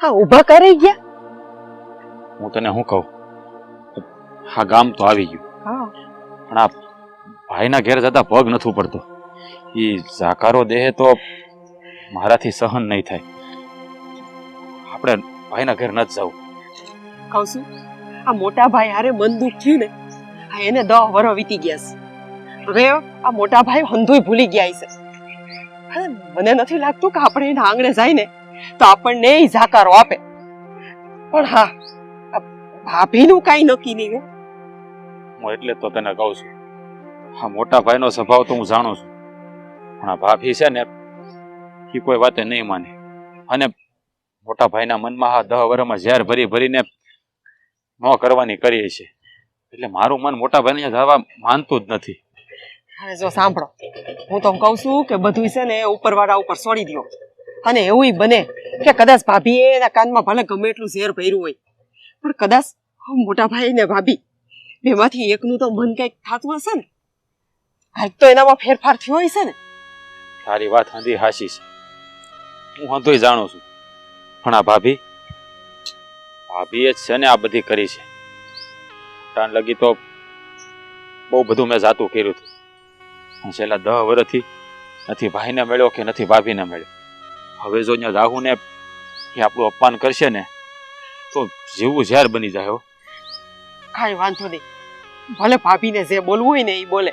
હા ઊભા કરી ગયા. હું તને શું કહું, હા ગામ તો આવી ગયું, હા પણ આ ભાઈના ઘેર જતા પગ નથી પડતો. એ ઝાકારો દેહે તો મારાથી સહન નહીં થાય. આપણે ભાઈના ઘેર નથી જવું. કહું છું આ મોટા ભાઈ હારે મન દુઃખ થયું ને, આ એને 10 વર્ષ વીતી ગયા છે. હવે આ મોટા ભાઈ હંધુય ભૂલી ગયા છે. હવે મને નથી લાગતું કે આપણે એના આંગણે જાય ને તો આપણને ઈ ઝાકારો આપે. પણ હા ભાભીનું કાંઈ નક્કી નહીં. હું એટલે તો તને કહું છું, હા મોટા ભાઈનો સ્વભાવ તો હું જાણું છું, પણ આ ભાભી છે ને એ કોઈ વાતે નહીં માને. અને મોટા ભાઈના મનમાં આ 10 વર્ષમાં ઝેર ભરી ભરીને ન કરવાની કરી છે, એટલે મારું મન મોટા ભાઈને જવા માનતું જ નથી. હવે જો સાંભળો, હું તો કહું છું કે બધું છે ને ઉપરવાળા ઉપર છોડી દો. અને એવું બને કે કદાચ ભાભીએ એના કાનમાં ભલે ગમે એટલું ઝેર ભર્યું હોય, પણ કદાચ મોટા ભાઈ ને ભાભી બેમાંથી એકનું તો મન કંઈક થતું હશે ને, કાંઈક તો એનામાં ફેરફાર થયો હશે ને. તારી વાત હંધી હાચી છે, હું હંધોય જાણું છું, પણ આ ભાભીએ જ છે ને આ બધી કરી છે. ટાણ લગી તો બહુ બધું મેં જાતું કર્યું હતું, છેલ્લા 10 વર્ષથી નથી ભાઈને મળ્યો કે નથી ભાભીને મળ્યો. હવે જો અહીંયા રાહુ ને એ આપણું અપમાન કરશે ને તો જીવવું ઝેર બની જાય. હો કાંઈ વાંધો નહીં, ભલે ભાભીને જે બોલવું હોય ને એ બોલે,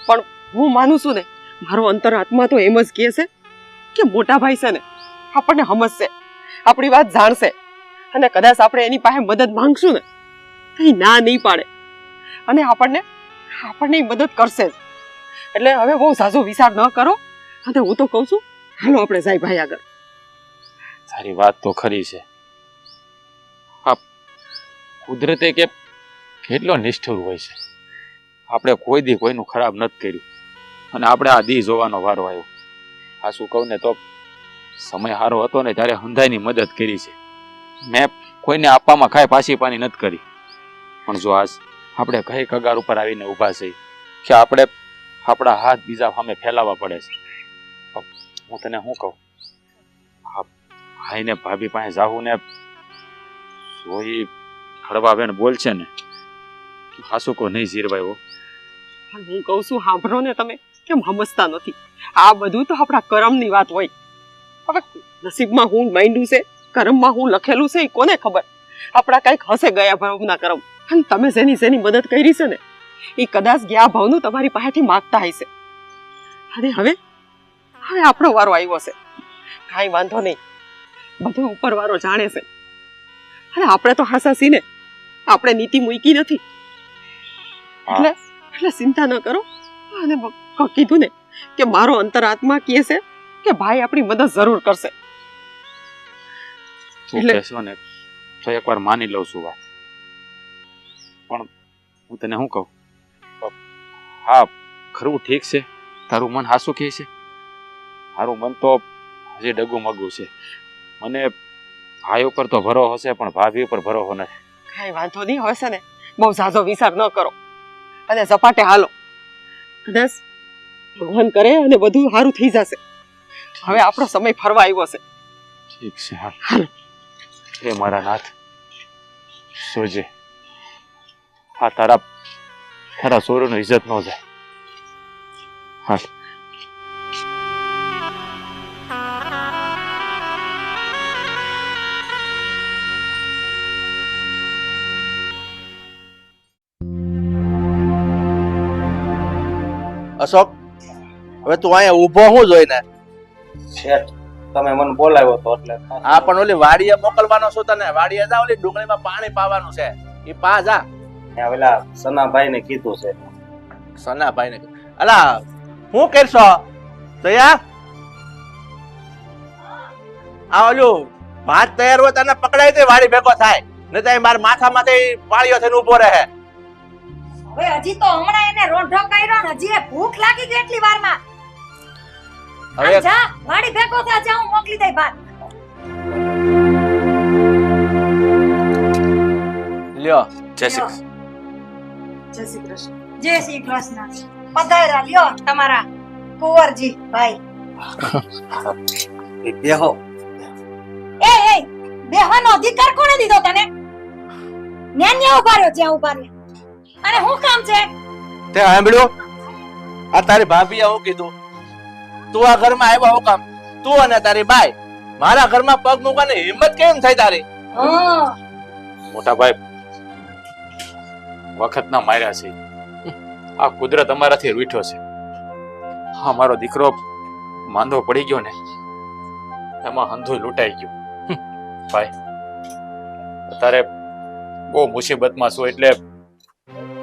પણ હું માનું છું ને મારો અંતરાત્મા તો એમ જ કહે છે કે મોટા ભાઈ છે ને આપણને સમજશે, આપણી વાત જાણશે, અને કદાચ આપણે એની પાસે મદદ માંગશું ને તો એ ના નહીં પાડે અને આપણને મદદ કરશે જ. એટલે હવે બહુ ઝાઝો વિચાર ન કરો, અને હું તો કહું છું હાલો આપણે જાય ભાઈ આગળ. તારી વાત તો ખરી છે. હા કુદરતે કે કેટલો નિષ્ઠુર હોય છે. આપણે કોઈ દી કોઈનું ખરાબ નથી કર્યું, અને આપણે આ દી જોવાનો વારો આવ્યો. આ શું કહું ને તો સમય સારો હતો ને ત્યારે હંધાઈની મદદ કરી છે. મેં કોઈને આપવામાં કાંઈ પાછી પાની નથી કરી, પણ જો આજ આપણે કઈ કગાર ઉપર આવીને ઊભા છીએ કે આપણે આપણા હાથ બીજા સામે ફેલાવવા પડે છે. હું તને શું કહું, ભાઈને ભાભી પાસે જાવું ને સોઈ હળવા બેન બોલશે ને હાસુ કો નહીં જીરવાય. હો હું કહું છું સાંભળો ને, તમે કેમ સમજતા નથી? આ બધું તો આપણા કર્મની વાત હોય. હવે નસીબમાં હું માંડ્યું છે, કર્મમાં હું લખેલું છે એ કોને ખબર. આપણા કંઈક હશે ગયા ભાવના કર્મ, અને તમે જેની મદદ કરી છે ને એ કદાચ ગયા ભાવનું તમારી પાસેથી માગતા હશે. અને હવે આપણો વારો આવ્યો છે. કાંઈ વાંધો નહીં, બધું ઉપરવાળો જાણે છે, અને આપણે તો હાસા છીએ ને, આપણે નીતિ મૂકી નથી. એટલે ચિંતા ન કરો. અને કીધું ને કે મારો અંતરાત્મા કહે છે કે ભાઈ આપણી મદદ જરૂર કરશે. કહેશો ને તો એકવાર માની લઉં છું વાત, પણ હું તને શું કહું, હા ખરું ઠીક છે, તારું મન હાસું કહે છે, મારું મન તો હજી ડગું મગું છે. મને ભાઈ ઉપર તો ભરોસો હશે, પણ ભાભી ઉપર ભરોસો નથી. કાંઈ વાંધો નહીં, હશે ને બહુ ઝાઝો વિચાર ન કરો અને ઝપાટે હાલો. કદાચ ભગવાન કરે અને બધું સારું થઈ જશે. હવે આપણો સમય ફરવા આવ્યો છે. ઠીક છે, હાલ. હે મારા નાથ સોજે, હા તારા સોરોનો ઇજ્જત ન જાય. હાલ. અશોક, હવે તું અહીંયા ઊભો હું જોઈને? શેઠ તમે મને બોલાવ્યો તો એટલે. હા પણ ઓલી વાડીએ મોકલવાનો છું તને. વાડીએ જા, ઓલી ડુંગળીમાં પાણી પાવાનું છે, ઈ પા જા. પેલા સનાભાઈ ને કીધું છે. સનાભાઈ ને? અલા હું કરશો દયા? આ ઓલું ભાત તૈયાર હોય તને પકડાઈ દે, વાડી ભેગો થાય, નહીં તો મારા માથામાંથી પાળીઓ થઈને ઊભો રહે. હવે હજી તો હમણાં એને રોંઢો કર્યો ને, હજી ભૂખ લાગી ગઈ એટલી વારમાં. હવે જા વાડી ભેગો થા, જા હું મોકલી દઈ ભાત. લ્યો. જય શ્રી કૃષ્ણ. જય શ્રી કૃષ્ણ. પધાર્યા લ્યો તમારા કુંવરજી ભાઈ. બેહો. એ બેહવાનો અધિકાર કોણે દીધો તને? ન્યા ઉભા રહ્યો જ્યાં ઉભા રહ્યો. અને શું કામ છે? તે સાંભળ્યું? આ તારી ભાભીએ હું કીધું? તું આ ઘરમાં આવ્યો હું કામ? તું અને તારી બાઈ મારા ઘરમાં પગ મૂકવાની હિંમત કેમ થઈ તારી? હા, મોટા ભાઈ વખત ના માર્યા છે. આ કુદરત અમારાથી રૂઠ્યો છે. હા, મારો દીકરો માંદો પડી ગયો ને એમાં હંધુય લૂંટાઈ ગયો. ભાઈ અત્યારે બહુ મુસીબતમાં છું એટલે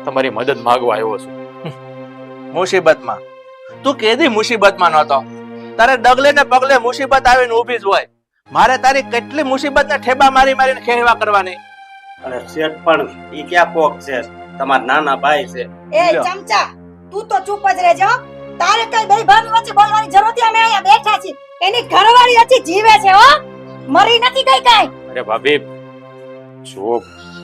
તમારી મદદ માંગવા આવ્યો છું. મુસીબતમાં? તું કેદી મુસીબતમાં નહોતો? તારે ડગલે ને પગલે મુસીબત આવીને ઊભી જ હોય. મારે તારી કેટલી મુસીબતને ઠેબા મારી મારીને ખેવા કરવાની. અને શેઠ પણ ઈ ક્યાં કોક છે, તમારા નાના ભાઈ છે. એ ચમચા, તું તો ચૂપ જ રહેજો. તારે કઈ બે ભાભી વચ્ચે બોલવાની જરૂર નથી. અમે અહીંયા બેઠા છીએ. એની ઘરવાળી હજી જીવે છે હો, મરી નથી ગઈ કાઈ. અરે ભાભી જો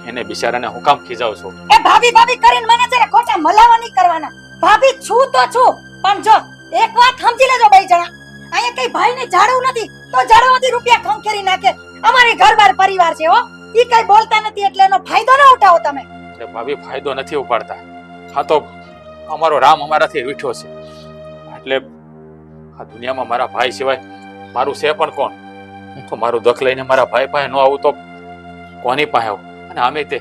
એને બિચારાને હું કામ ખીજાવ છો? એ ભાભી ભાભી કરીને મને છે ને ખોટા મલાવા નહીં કરવાના. ભાભી છું તો છું, પણ જો એક વાત સમજી લેજો બે જણા, અહીંયા કઈ ભાઈને જાડવું નથી તો જાડવાથી રૂપિયા ખંખેરી નાખે. અમારી ઘરબાર પરિવાર છે હો, ઈ કઈ બોલતા નથી એટલે એનો ફાયદો ન ઉઠાવો તમે. અરે ભાભી ફાયદો નથી ઉપાડતા. હા તો અમારો રામ અમારાથી રૂઠ્યો છે એટલે આ દુનિયામાં મારા ભાઈ સિવાય મારું છે પણ કોણ? તો મારું દખ લઈને મારા ભાઈ પાસે ન આવું તો કોની પાસે આવું? અને આમે તે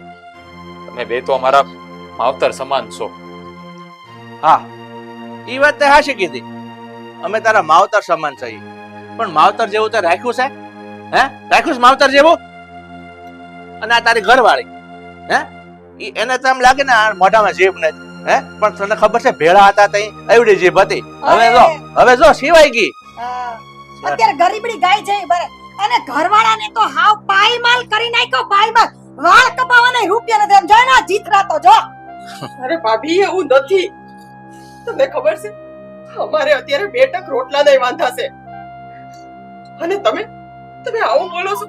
તમે બે તો અમારા માવતર સમાન છો. હા, ઈ વાત તે હાચી કીધી. અમે તારા માવતર સમાન છીએ, પણ માવતર જેવું તે રાખ્યું છે? હે, રાખ્યું છે માવતર જેવું? અને આ તારી ઘરવાળી હે, ઈ એને તો એમ લાગે ને આ મોઢામાં જીભ નથી. હે, પણ તને ખબર છે ભેળા હતા તઈ એવડી જીભ હતી. હવે જો સિવાય ગઈ. હા, અત્યારે ગરીબડી ગાય છે બરે. અને ઘરવાળાને તો હાવ પાયમાલ કરી નાખ્યો. પાયમાલ વાળ કપાવાના રૂપિયા નથી. એમ જો ને જીતરા તો જો. અરે ભાભી એવું નથી. તમને ખબર છે અમારે અત્યારે 2 ટક રોટલાના વાંધા છે અને તમે આવું બોલો છો?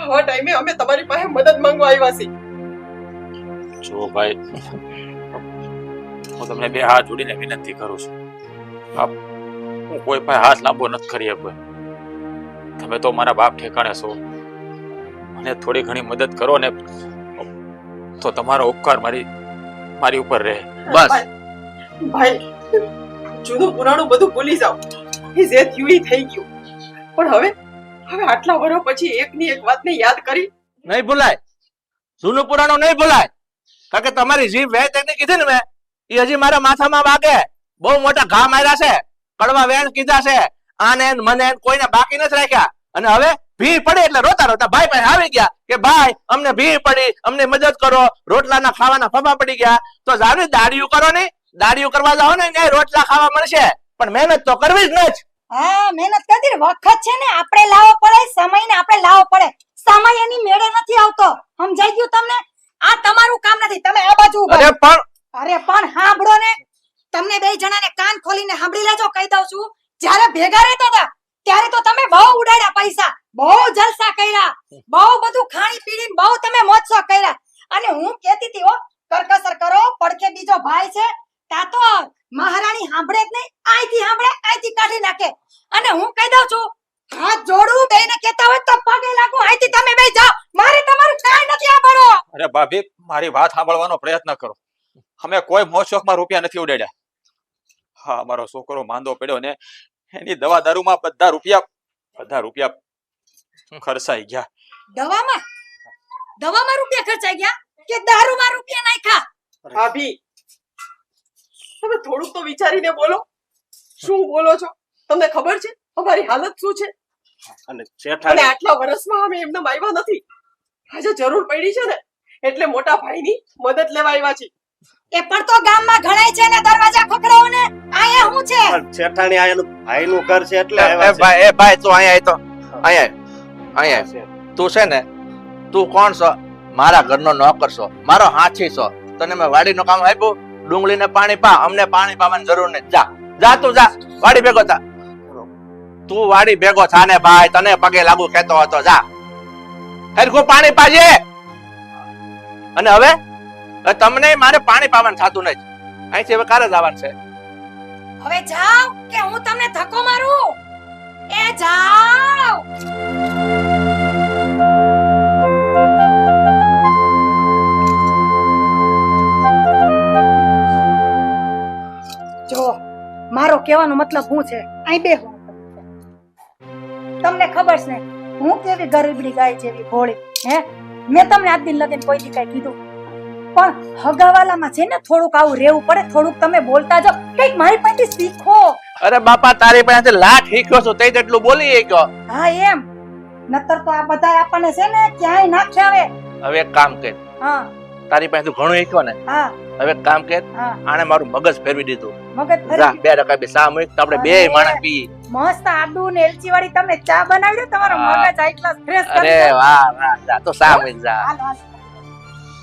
આવા ટાઈમે અમે તમારી પાસે મદદ માંગવા આવ્યા છીએ. જો ભાઈ હું તમને બે હાથ જોડીને વિનંતી કરું છું. હું કોઈ પાસે હાથ લાંબો નથી કરી શકતો. તમે તો મારા બાપ ઠેકાણે છો. મને થોડી ઘણી મદદ કરો ને તો તમારો ઉપકાર મારી ઉપર રહે. બસ ભાઈ, જૂનું પુરાણું બધું ભૂલી જાઓ. એ જે થયું એ થઈ ગયું. પણ હવે આટલા વર્ષ પછી એકની એક વાતને યાદ કરી નહીં ભૂલાય. જૂનું પુરાણું નહીં ભૂલાય. કારણ કે તમારી જીભ વેચ એને કીધી ને મેં, એ હજી મારા માથામાં વાગે. બહુ મોટા ઘા માર્યા છે, કડવા વેણ કીધા છે. આને મને કોઈને બાકી નથી રાખ્યા. અને હવે ભીડ પડી એટલે રોતા રોતા ભાઈ પાસે આવી ગયા કે ભાઈ અમને ભીડ પડી, અમને મદદ કરો. રોટલાના ખાવાના ફફા પડી ગયા તો જાવી દાડિયું કરો ને. દાડિયું કરવા જાઓ ને ત્યાં રોટલા ખાવા મળશે, પણ મહેનત તો કરવી જ ન જ. હા, મહેનત કરી. વખત છે ને આપણે લાવવો પડે, સમયને આપણે લાવવો પડે. સમય એની મેળે નથી આવતો. સમજાઈ ગયું તમને? આ તમારું કામ નથી. તમે આ બાજુ ઉભા રહો. અરે પણ સાંભળો ને, તમને બે જણાને કાન ખોલીને સાંભળી લેજો. કહી દઉં છું, જ્યારે ભેગા રહેતા હતા ત્યારે તો તમે બહુ ઉડાડ્યા પૈસા, બહુ જલસા કર્યા, બહુ બધું ખાણી પીણી, બહુ તમે મોજશોખ કર્યા. અને હું કહેતી હતી હો, કરકસર કરો, પડકે બીજો ભાઈ છે તા તો મહારાણી સાંભળે જ નહીં. આઈથી સાંભળે, આઈથી કાઢી નાખે. અને હું કહી દઉં છું, હાથ જોડું, બેને કહેતા હોય તો પગે લાગુ. આઈથી તમે બે જાઓ, મારે તમારું કાંઈ નથી સાંભળો. અરે ભાભી મારી વાત સાંભળવાનો પ્રયત્ન કરો. અમે કોઈ મોજ શોખમાં રૂપિયા નથી ઉડાડ્યા. હા, મારો છોકરો માંદો પડ્યો ને એની દવા દારૂમાં બધા રૂપિયા ખર્ચાઈ ગયા. દવામાં રૂપિયા ખર્ચાઈ ગયા કે દારૂમાં રૂપિયા નાખ્યા? ભાભી તમે થોડુંક તો વિચારીને બોલો. શું બોલો છો? તમને ખબર છે અમારી હાલત શું છે? અને અને શેઠાણી આટલા વર્ષમાં અમે એમને આવ્યા નથી. આજે જરૂર પડી છે ને એટલે મોટા ભાઈની મદદ લેવા આવ્યા છે. એ પણ તો ગામમાં ઘણાય છે ને દરવાજા ખખડાવો ને. આયા હું છે? પણ શેઠાણી આયાનું ભાઈનું ઘર છે એટલે એ આવ્યા છે. ભાઈ તું અહીંયા તું છે ને, તું કોણ છો? મારા ઘરનો નોકર છો, મારો હાથી છો. તને મેં વાડીનું કામ આપ્યું, ડુંગળીને પાણી પા. અમને પાણી પાવાની જરૂર નથી. જા તું જા વાડી ભેગો થા. તું વાડી ભેગો થા ને ભાઈ, તને પગે લાગુ કહેતો હતો. જા હરખું પાણી પાજે. અને હવે તમને મારે પાણી પાવાનું થતું નથી. અહીંથી હવે કારે જવાનું છે? હવે જાઓ કે હું તમને ધક્કો મારું? એ જાઓ. કહેવાનો મતલબ શું છે અહીં બે હું તમને ખબર છે હું કેવી ગરીબડી ગાય જેવી ભોળી હે મેં તમને આજ દિન લગીને કોઈ દી કઈ કીધું પણ હગાવાલામાં છે ને થોડુંક આવું રહેવું પડે થોડુંક તમે બોલતા જાઓ કઈક મારી પાસેથી શીખો અરે બાપા તારી પાસે લાઠ શીખ્યો છું તે એટલું બોલી ગયો હા એમ નતર તો આ બધા આપણને છે ને ક્યાંય નાખ્યા આવે હવે એક કામ કર હા તારી પાસે ઘણું શીખ્યો ને હા હવે એક કામ કર હા આને મારું મગજ ફેરવી દીધું મગજ જા ફરી 2 રકાબી ચા મૂક તો આપણે બે માણસ પી મસ્ત આદુ ને એલચી વાળી તમે ચા બનાવી દો તમારો હા. મગજ આટલા ફ્રેશ અરે કરી દો. વાહ વાહ જા તો ચા મૂક જા હાલ, હાલ.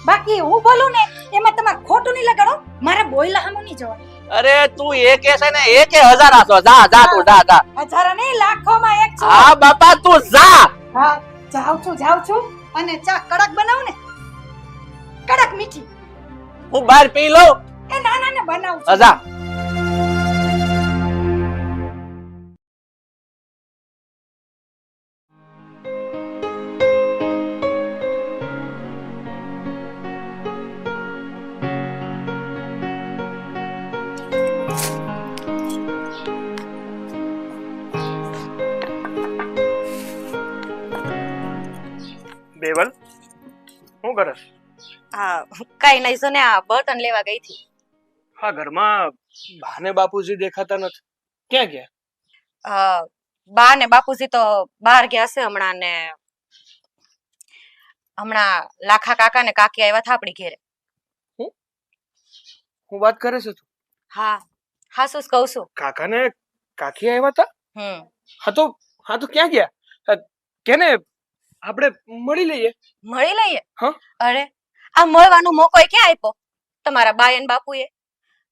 બાકી હું બોલું ને એમાં તમારે ખોટું નહીં લગાડો મારે બોયલા હામું નહીં જવાનું અરે તું એક છે ને એક 1000 આસો જા જા તું જા જા હજારો નહીં લાખોમાં એક છું હા બાપા તું જા હા જાઉં છું અને ચા કડક બનાવું ને કડક મીઠી હું બહાર પી લઉં એ નાના ને બનાવું છું જા બેવલ શું કરસ હા કઈ નહીં જો ને આ બર્તન લેવા ગઈ હતી હા ઘરમાં બાને બાપુજી દેખાતા નથી ક્યાં ગયા બા ને બાપુજી તો બહાર ગયા છે હમણાં ને હમણાં લાખા કાકા ને કાકી આવ્યા હતા આપણી ઘેરે હું વાત કરે છે તું હા હા શું કહું છું કાકાને કાકી આવ્યા હતા હમ હા તો ક્યાં ગયા કેને આપણે મળી લઈએ મળી લઈએ હા? અરે આ મળવાનો મોકો ક્યાં આપ્યો તમારા બાય અને બાપુએ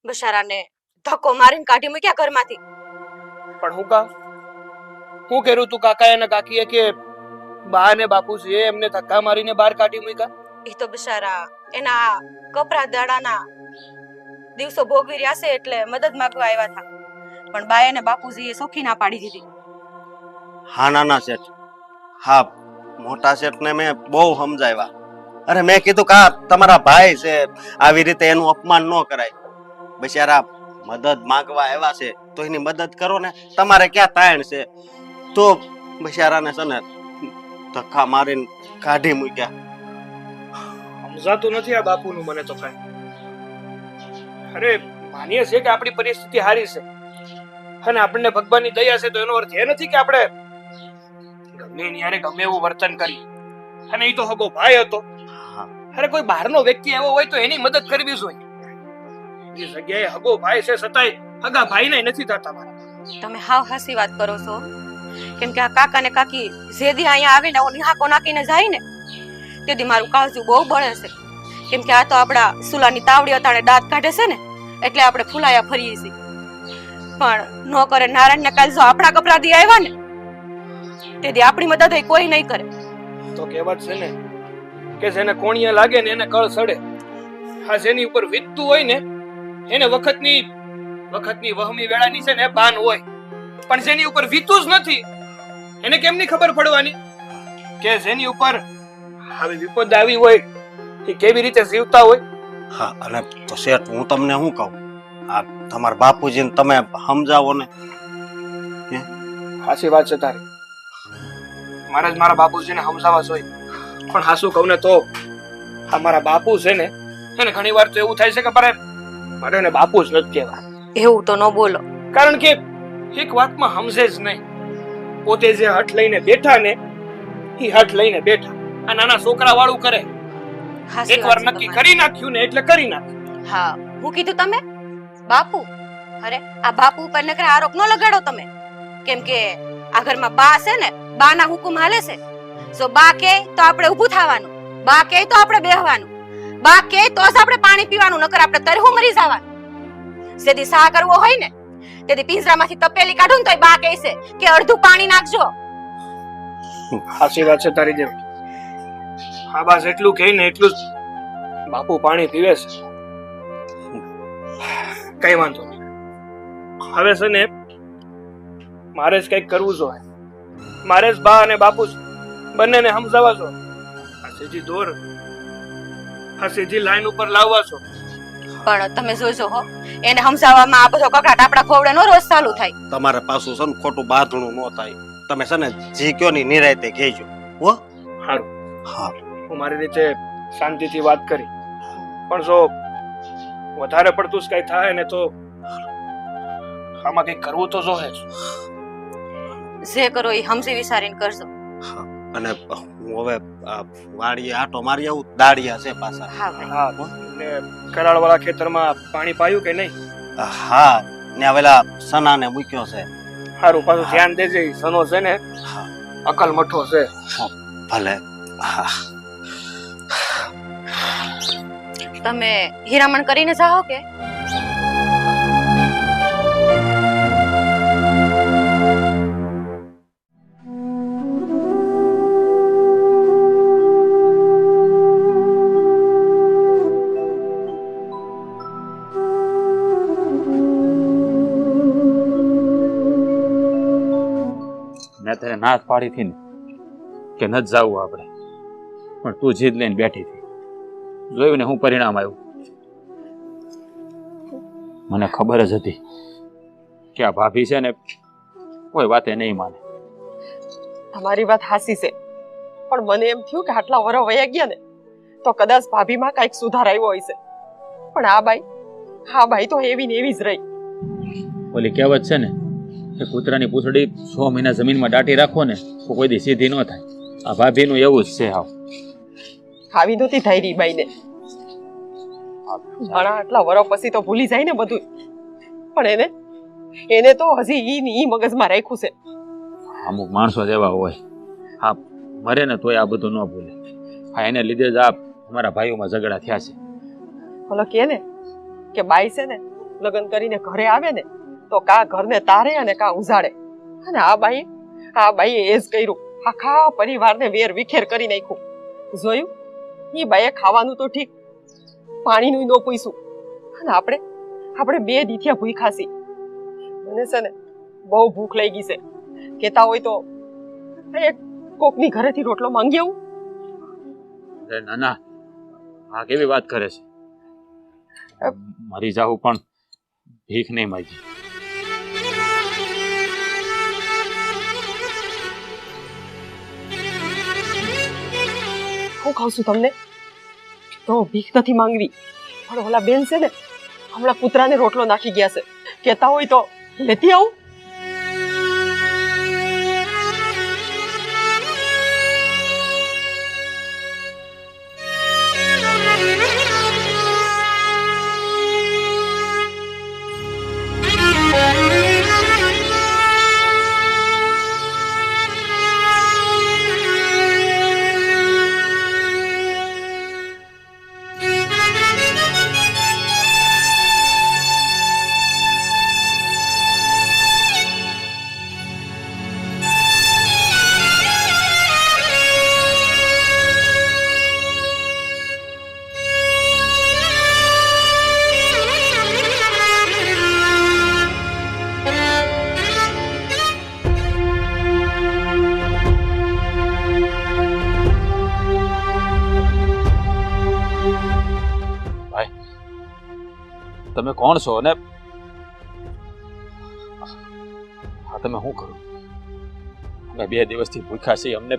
બિચારાને ધક્કો મારીને કાઢી મૂક્યા ઘરમાંથી પણ હું કર્યું તું કાકા અને કાકીએ કે બા ને બાપુજીએ એમને ધક્કા મારીને બહાર કાઢી મૂક્યા એ તો બિચારા એના કપરા દાડાના દિવસો ભોગવી રહ્યા છે એટલે મદદ માંગવા આવ્યા હતા પણ બાય અને બાપુજીએ સોખી ના પાડી દીધી હા નાના શેઠ હા મોટા શેઠને મેં બહુ સમજાવ્યા અરે મેં કીધું કે આ તમારા ભાઈ છે આવી રીતે એનું અપમાન ન કરાય બિચારા મદદ માંગવા આવ્યા છે તો એની મદદ કરો ને તમારે ક્યાં તાણ છે તો બિચારાને છે ને ધક્કા મારીને કાઢી મૂક્યા સમજાતું નથી આ બાપુનું મને તો કઈ અરે માનીએ છે કે આપણી પરિસ્થિતિ સારી છે અને આપણને ભગવાનની દયા છે તો એનો અર્થ એ નથી કે આપણે ગમે એની હારે ગમે એવું વર્તન કરી અને એ તો હગો ભાઈ હતો અરે કોઈ બહારનો વ્યક્તિ એવો હોય તો એની મદદ કરવી જોઈએ એ જગ્યાએ હગો ભાઈ છે છતાંય હગા ભાઈને નથી થતા મારા તમે હાવ હાસી વાત કરો છો કેમ કે આ કાકા ને કાકી જેદી અહીંયા આવીને નિહાકો નાખીને જાય ને તેથી મારું કાળજું બહુ બળે છે કેમ કે આ તો આપણા સુલાની તાવડી અતાણે દાંત કાઢે છે ને એટલે આપણે ફૂલાયા ફરીએ છીએ પણ નો કરે નારાયણ ને કાલ જો આપણા કપડા દી આવ્યા ને તેથી આપણી મદદ કોઈ નહીં કરે તો કહેવત છે ને કે જેને કોણિયા લાગે ને એને કળ સડે હા જેની ઉપર વીતતું હોય ને એને વખતની વહમી વેળાની છે ને બાન હોય પણ જેની ઉપર વીતું જ નથી એને કેમની ખબર પડવાની કે જેની ઉપર આવી વિપદ આવી હોય એ કેવી રીતે જીવતા હોય હા અને તો શેઠ હું તમને શું કહું આ તમારા બાપુજીને તમે સમજાવો ને સાચી વાત છે તારી મારે જ મારા બાપુજીને સમજાવવા જોઈએ પણ હાસુ કહું ને તો આ મારા બાપુ છે ને એને ઘણી વાર તો એવું થાય છે કે મારે એને બાપુ જ નથી કહેવા એવું તો ન બોલો કારણ કે એક વાતમાં સમજે જ નહીં પોતે જે હઠ લઈને બેઠા ને એ હઠ લઈને બેઠા આ નાના છોકરા વાળું કરે હાસી એકવાર વાત છે નક્કી તમારી. કરી નાખ્યું ને એટલે કરી નાખ્યું હા હું કીધું તમે બાપુ અરે આ બાપુ ઉપર નકરા આરોપ ન લગાડો તમે કેમ કે આ ઘરમાં બા છે ને બા ના હુકુમ હાલે છે જો બા કે તો આપણે ઊભું થવાનું બા કે તો આપણે બેહવાનું બા કે તો જ આપણે પાણી પીવાનું નકર આપણે તરહું મરી જવાનું સેદી સા કરવો હોય ને તેથી પિંજરામાંથી તપેલી કાઢું ને તોય બા કહે છે કે અડધું પાણી નાખજો સાચી વાત છે તારી જેમ હા બસ એટલું કહે ને એટલું જ બાપુ પાણી પીવે છે કઈ વાંધો નહીં હવે છે ને મારે જ કઈક કરવું જોઈએ મારે જ બા અને બાપુ બંનેને સમજાવવા છો આ સીધી દોર આ સીધી લાઈન ઉપર લાવવા છો પણ તમે જોજો હો, એને સમજાવવામાં આ બધો કકડાટ આપણા ખોવડે નો રોજ ચાલુ થાય. તમારે પાછું છે ને ખોટું બાંધણું ન થાય. તમે છે ને જી કયો ની નિરાયતે કહેજો. હો હારું, હા હું મારી રીતે શાંતિથી વાત કરી, પણ જો વધારે પડતું જ કઈ થાય ને તો આમાં કઈ કરવું તો જોહે જ. જે કરો એ સમજી વિચારીને કરજો. અને હું હવે વાડીએ આટો મારી આવું. દાડિયા છે પાછા. હા ભાઈ. હા, ને કરાળવાળા ખેતરમાં પાણી પાયું કે નહીં? હા ને આવેલા સનાને મૂક્યો છે. સારું, પાછું ધ્યાન દેજે. સનો છે ને હા અકલ મઠો છે. ભલે. હા તમે હીરામણ કરીને જાઓ કે? મેં તને ના જ પાડી હતી ને કે ન જ જાવું આપણે, પણ તું જીદ લઈને બેઠી હતી. જોયું ને હું પરિણામ આવ્યું. મને ખબર જ હતી કે આ ભાભી છે ને કોઈ વાતે નહીં માને. તમારી વાત હાસી છે, પણ મને એમ થયું કે આટલા વરસ વયા ગયા ને તો કદાચ ભાભીમાં કાંઈક સુધાર આવ્યો હશે, પણ આ બાઈ તો એવી ને એવી જ રહી. ઓલી કહેવત છે ને કે કૂતરાની પૂંછડી 100 મહિના જમીનમાં દાટી રાખો ને તો કોઈ દી સીધી ન થાય. આ ભાભીનું એવું જ છે. હાવ આવી નહોતી ધાયરી બાઈને. ઘણા આટલા વરસ પછી તો ભૂલી જાય ને બધું, પણ એને તો હજી ઈ મગજમાં રાખ્યું છે. અમુક માણસો જ એવા હોય. હા, મરે ને તોય આ બધું ન ભૂલે. હા, એને લીધે જ આ અમારા ભાઈઓમાં ઝઘડા થયા છે. ઓલો કે ને કે બાઈ છે ને લગ્ન કરીને ઘરે આવે ને તો કા ઘરને તારે અને કા ઉજાડે, અને આ બાઈએ એ જ કર્યું. આખા પરિવારને વેર વિખેર કરી નાખ્યું. જોયું, ઈ બાઈએ ખાવાનું તો ઠીક, પાણીનું ન પૂછ્યું, અને આપણે 2 દીથિયા ભૂખ્યા છીએ. મને છે ને બહુ ભૂખ લાગી છે. કહેતા હોય તો એક કોકની ઘરેથી રોટલો માંગી આવું. અરે ના ના, આ કેવી વાત કરે છે. મરી જાવું પણ ભીખ નહીં માંગી. હું કહું છું તમને, તો ભીખ નથી માંગવી, પણ ઓલા બેન છે ને હમણાં કૂતરાને રોટલો નાખી ગયા છે. કહેતા હોય તો લેતી આવું. તમે કોણ છો અને હા તમે શું કરો? અમે 2 દિવસથી ભૂખ્યા છીએ, અમને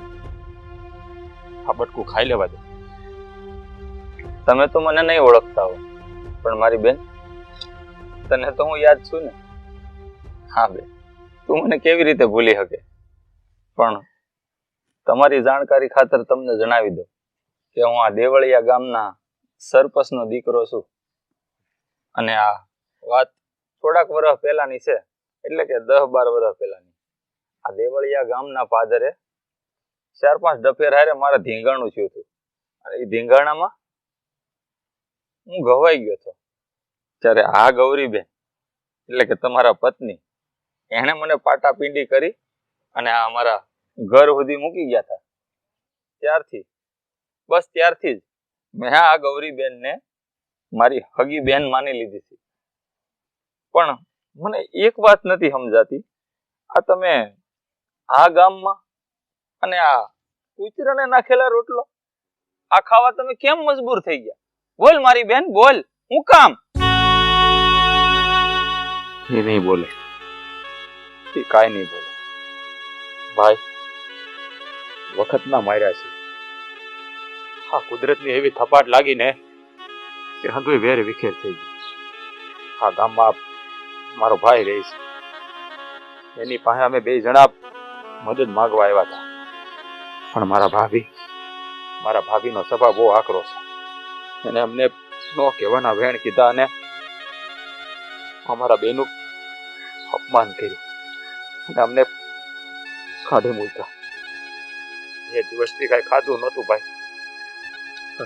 આ બટકું ખાઈ લેવા દો. તમે તો મને નહીં ઓળખતા હો, પણ મારી બેન, તને તો હું યાદ છું ને. હા બેન, તું મને કેવી રીતે ભૂલી શકે? પણ તમારી જાણકારી ખાતર તમને જણાવી દઉં કે હું આ દેવળિયા ગામના સરપંચનો દીકરો છું, અને આ વાત થોડાક વર્ષ પહેલાની છે, એટલે કે 10-12 વર્ષ પહેલાની. આ દેવળિયા ગામના પાદરે 4-5 ડફેર હારે મારા ધીંગાણું થયું હતું, અને એ ધીંગાણામાં હું ઘવાઈ ગયો હતો. ત્યારે આ ગૌરીબેન એટલે કે તમારા પત્ની, એણે મને પાટા પીંડી કરી અને આ અમારા ઘર સુધી મૂકી ગયા હતા. ત્યારથી જ મેં આ ગૌરીબેનને મારી હગી બેન માની લીધી હતી. પણ મને એક વાત નથી સમજાતી, આ તમે આ ગામમાં અને આ કૂતરાને નાખેલા રોટલો આ ખાવા તમે કેમ મજબૂર થઈ ગયા? બોલ મારી બેન, બોલ, હું કામ? એ નહીં બોલે, એ કાંઈ નહીં બોલે. ભાઈ વખત ના માર્યા છે. આ કુદરતની એવી થપાટ લાગીને કે હંધુય વેર વિખેર થઈ ગઈ. આ ગામમાં મારો ભાઈ રહે છે, એની પાસે અમે બે જણા મદદ માંગવા આવ્યા હતા. પણ મારા ભાભીનો સ્વભાવ બહુ આકરો છે. એને અમને નો કહેવાના વેણ કીધા અને અમારા બેનું અપમાન કર્યું અને અમને કાઢી મૂક્યા. એ દિવસથી કઈ ખાધું નહોતું ભાઈ.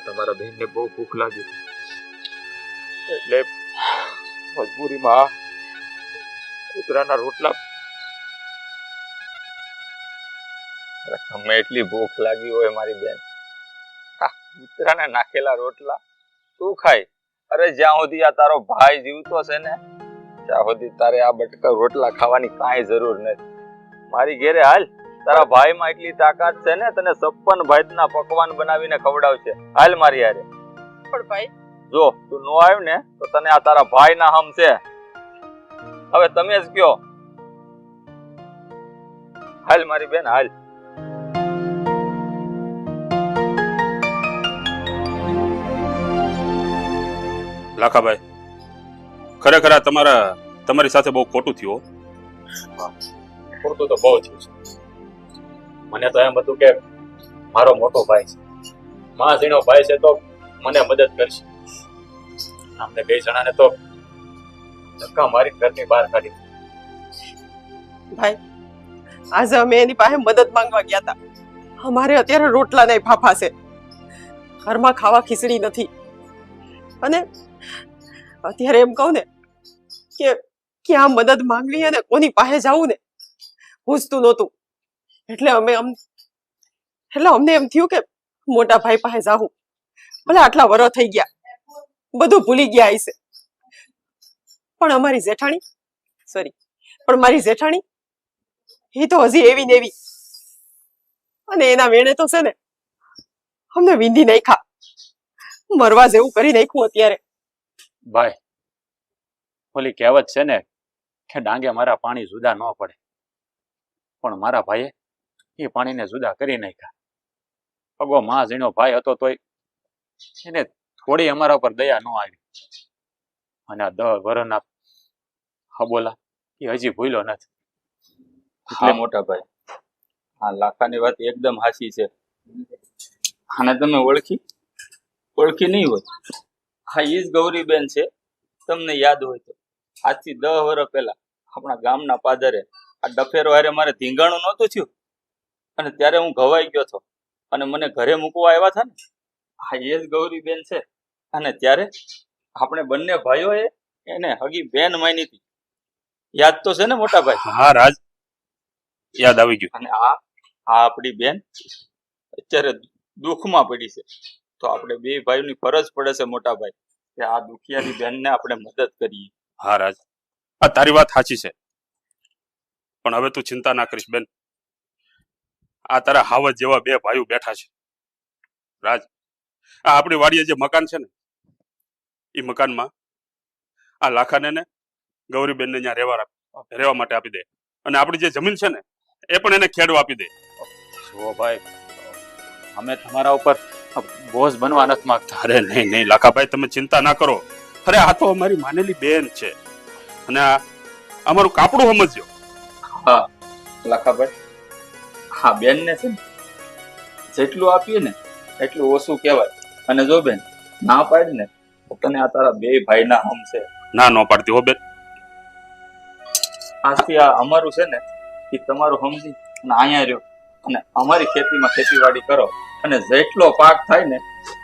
તમારા બહેનને બહુ ભૂખ લાગી એટલે મજબૂરીમાં કૂતરાના રોટલા. ગમે એટલી ભૂખ લાગી હોય મારી બેન, કૂતરાને નાખેલા રોટલા તું ખાય? અરે જ્યાં સુધી આ તારો ભાઈ જીવતો છે ને ત્યાં સુધી તારે આ બટકા રોટલા ખાવાની કાંઈ જરૂર નથી. મારી ઘેરે હાલ, તારા ભાઈમાં એટલી તાકાત છે ને તને 56 ભાતના પકવાન બનાવીને ખવડાવશે. હાલ મારી હારે. પણ ભાઈ જો તું નો આવ્યો ને તો તને આ તારા ભાઈના હમ છે. હવે તમે જ કયો. હાલ મારી બેન હાલ. લાખાભાઈ, ખરેખર આ તમારી સાથે બહુ ખોટું થયું. ખોટું તો બહુ થયું છે. મને તો એમ હતું કે મારો મોટો ભાઈ છે, માં ઝીણો ભાઈ છે તો મને મદદ કરશે. અમને બે જણાને તો ધક્કા મારી ઘરની બહાર કાઢી. ભાઈ આજે અમે એની પાસે મદદ માંગવા ગયા હતા. અમારે અત્યારે રોટલા નહીં ફાફા છે, ઘરમાં ખાવા ખીચડી નથી. અને અત્યારે એમ કહું ને કે ક્યાં મદદ માંગવી અને કોની પાસે જવું ને પૂછતું નહોતું. એટલે અમને એમ થયું કે મોટા ભાઈ પાસે જાવું. ભલે આટલા વર્ષ થઈ ગયા, બધું ભૂલી ગયા હશે. પણ મારી જેઠાણી એ તો હજી એવી ને એવી. અને એના વેણે તો છે ને અમને વિંધી નાખ્યા, મરવા જેવું કરી નાખ્યું. અત્યારે ભાઈ ઓલી કહેવત છે ને કે ડાંગે મારા પાણી જુદા ન પડે, પણ મારા ભાઈએ એ પાણીને જુદા કરી નાખ્યા. અગો માં ઝીણો ભાઈ હતો તોય એને થોડી અમારા ઉપર દયા ન આવી. અને આ 10 વર્ષના હબોલા એ હજી ભૂલ્યો નથી. એટલે મોટા ભાઈ આ લાખાની વાત એકદમ હાચી છે. આને તમે ઓળખી નહીં હોય. હા ઈ જ ગૌરીબેન છે. તમને યાદ હોય તો આજથી 10 વર્ષ પહેલા આપણા ગામના પાદરે આ ડફેરો હારે મારે ધીંગાણું નહોતું થયું અને ત્યારે હું ઘવાઈ ગયો હતો અને મને ઘરે મૂકવા આવ્યા હતા ને. હા એ જ ગૌરીબેન છે. અને ત્યારે આપણે બંને ભાઈઓએ એને હગી બેન માની હતી. યાદ તો છે ને મોટા ભાઈ? હા રાજ, યાદ આવી ગયું. અને આ આપણી બેન અત્યારે દુઃખમાં પડી છે તો આપણે બે ભાઈઓની ફરજ પડે છે મોટા ભાઈ કે આ દુખિયાની બેનને આપણે મદદ કરીએ. હા રાજ, આ તારી વાત સાચી છે. પણ હવે તું ચિંતા ના કરીશ બેન. આ તારા હાવજ જેવા બે ભાઈઓ બેઠા છે. રાજ, આ આપણી વાડીએ જે મકાન છે ને એ મકાનમાં આ લાખાને ને ગૌરીબેનને ત્યાં રહેવા માટે આપી દે. અને આપણી જે જમીન છે ને એ પણ એને ખેડવા આપી દે. જુઓ ભાઈ, અમે તમારા ઉપર બોઝ બનવા નથી માંગતા. અરે નહીં લાખાભાઈ, તમે ચિંતા ના કરો. અરે આ તો અમારી માનેલી બેન છે અને આ અમારું કાપડું સમજજો. હા લાખાભાઈ, હા બેનને છે ને જેટલું આપીએ ને એટલું ઓછું કહેવાય. અને જો બેન ના પાડ ને તને આ તારા બે ભાઈના હમ છે. ના ન પાડતી હો બેન. આજથી આ અમારું છે ને એ તમારું સમજી અને અહીંયા રહ્યો અને અમારી ખેતીમાં ખેતીવાડી કરો અને જેટલો પાક થાય ને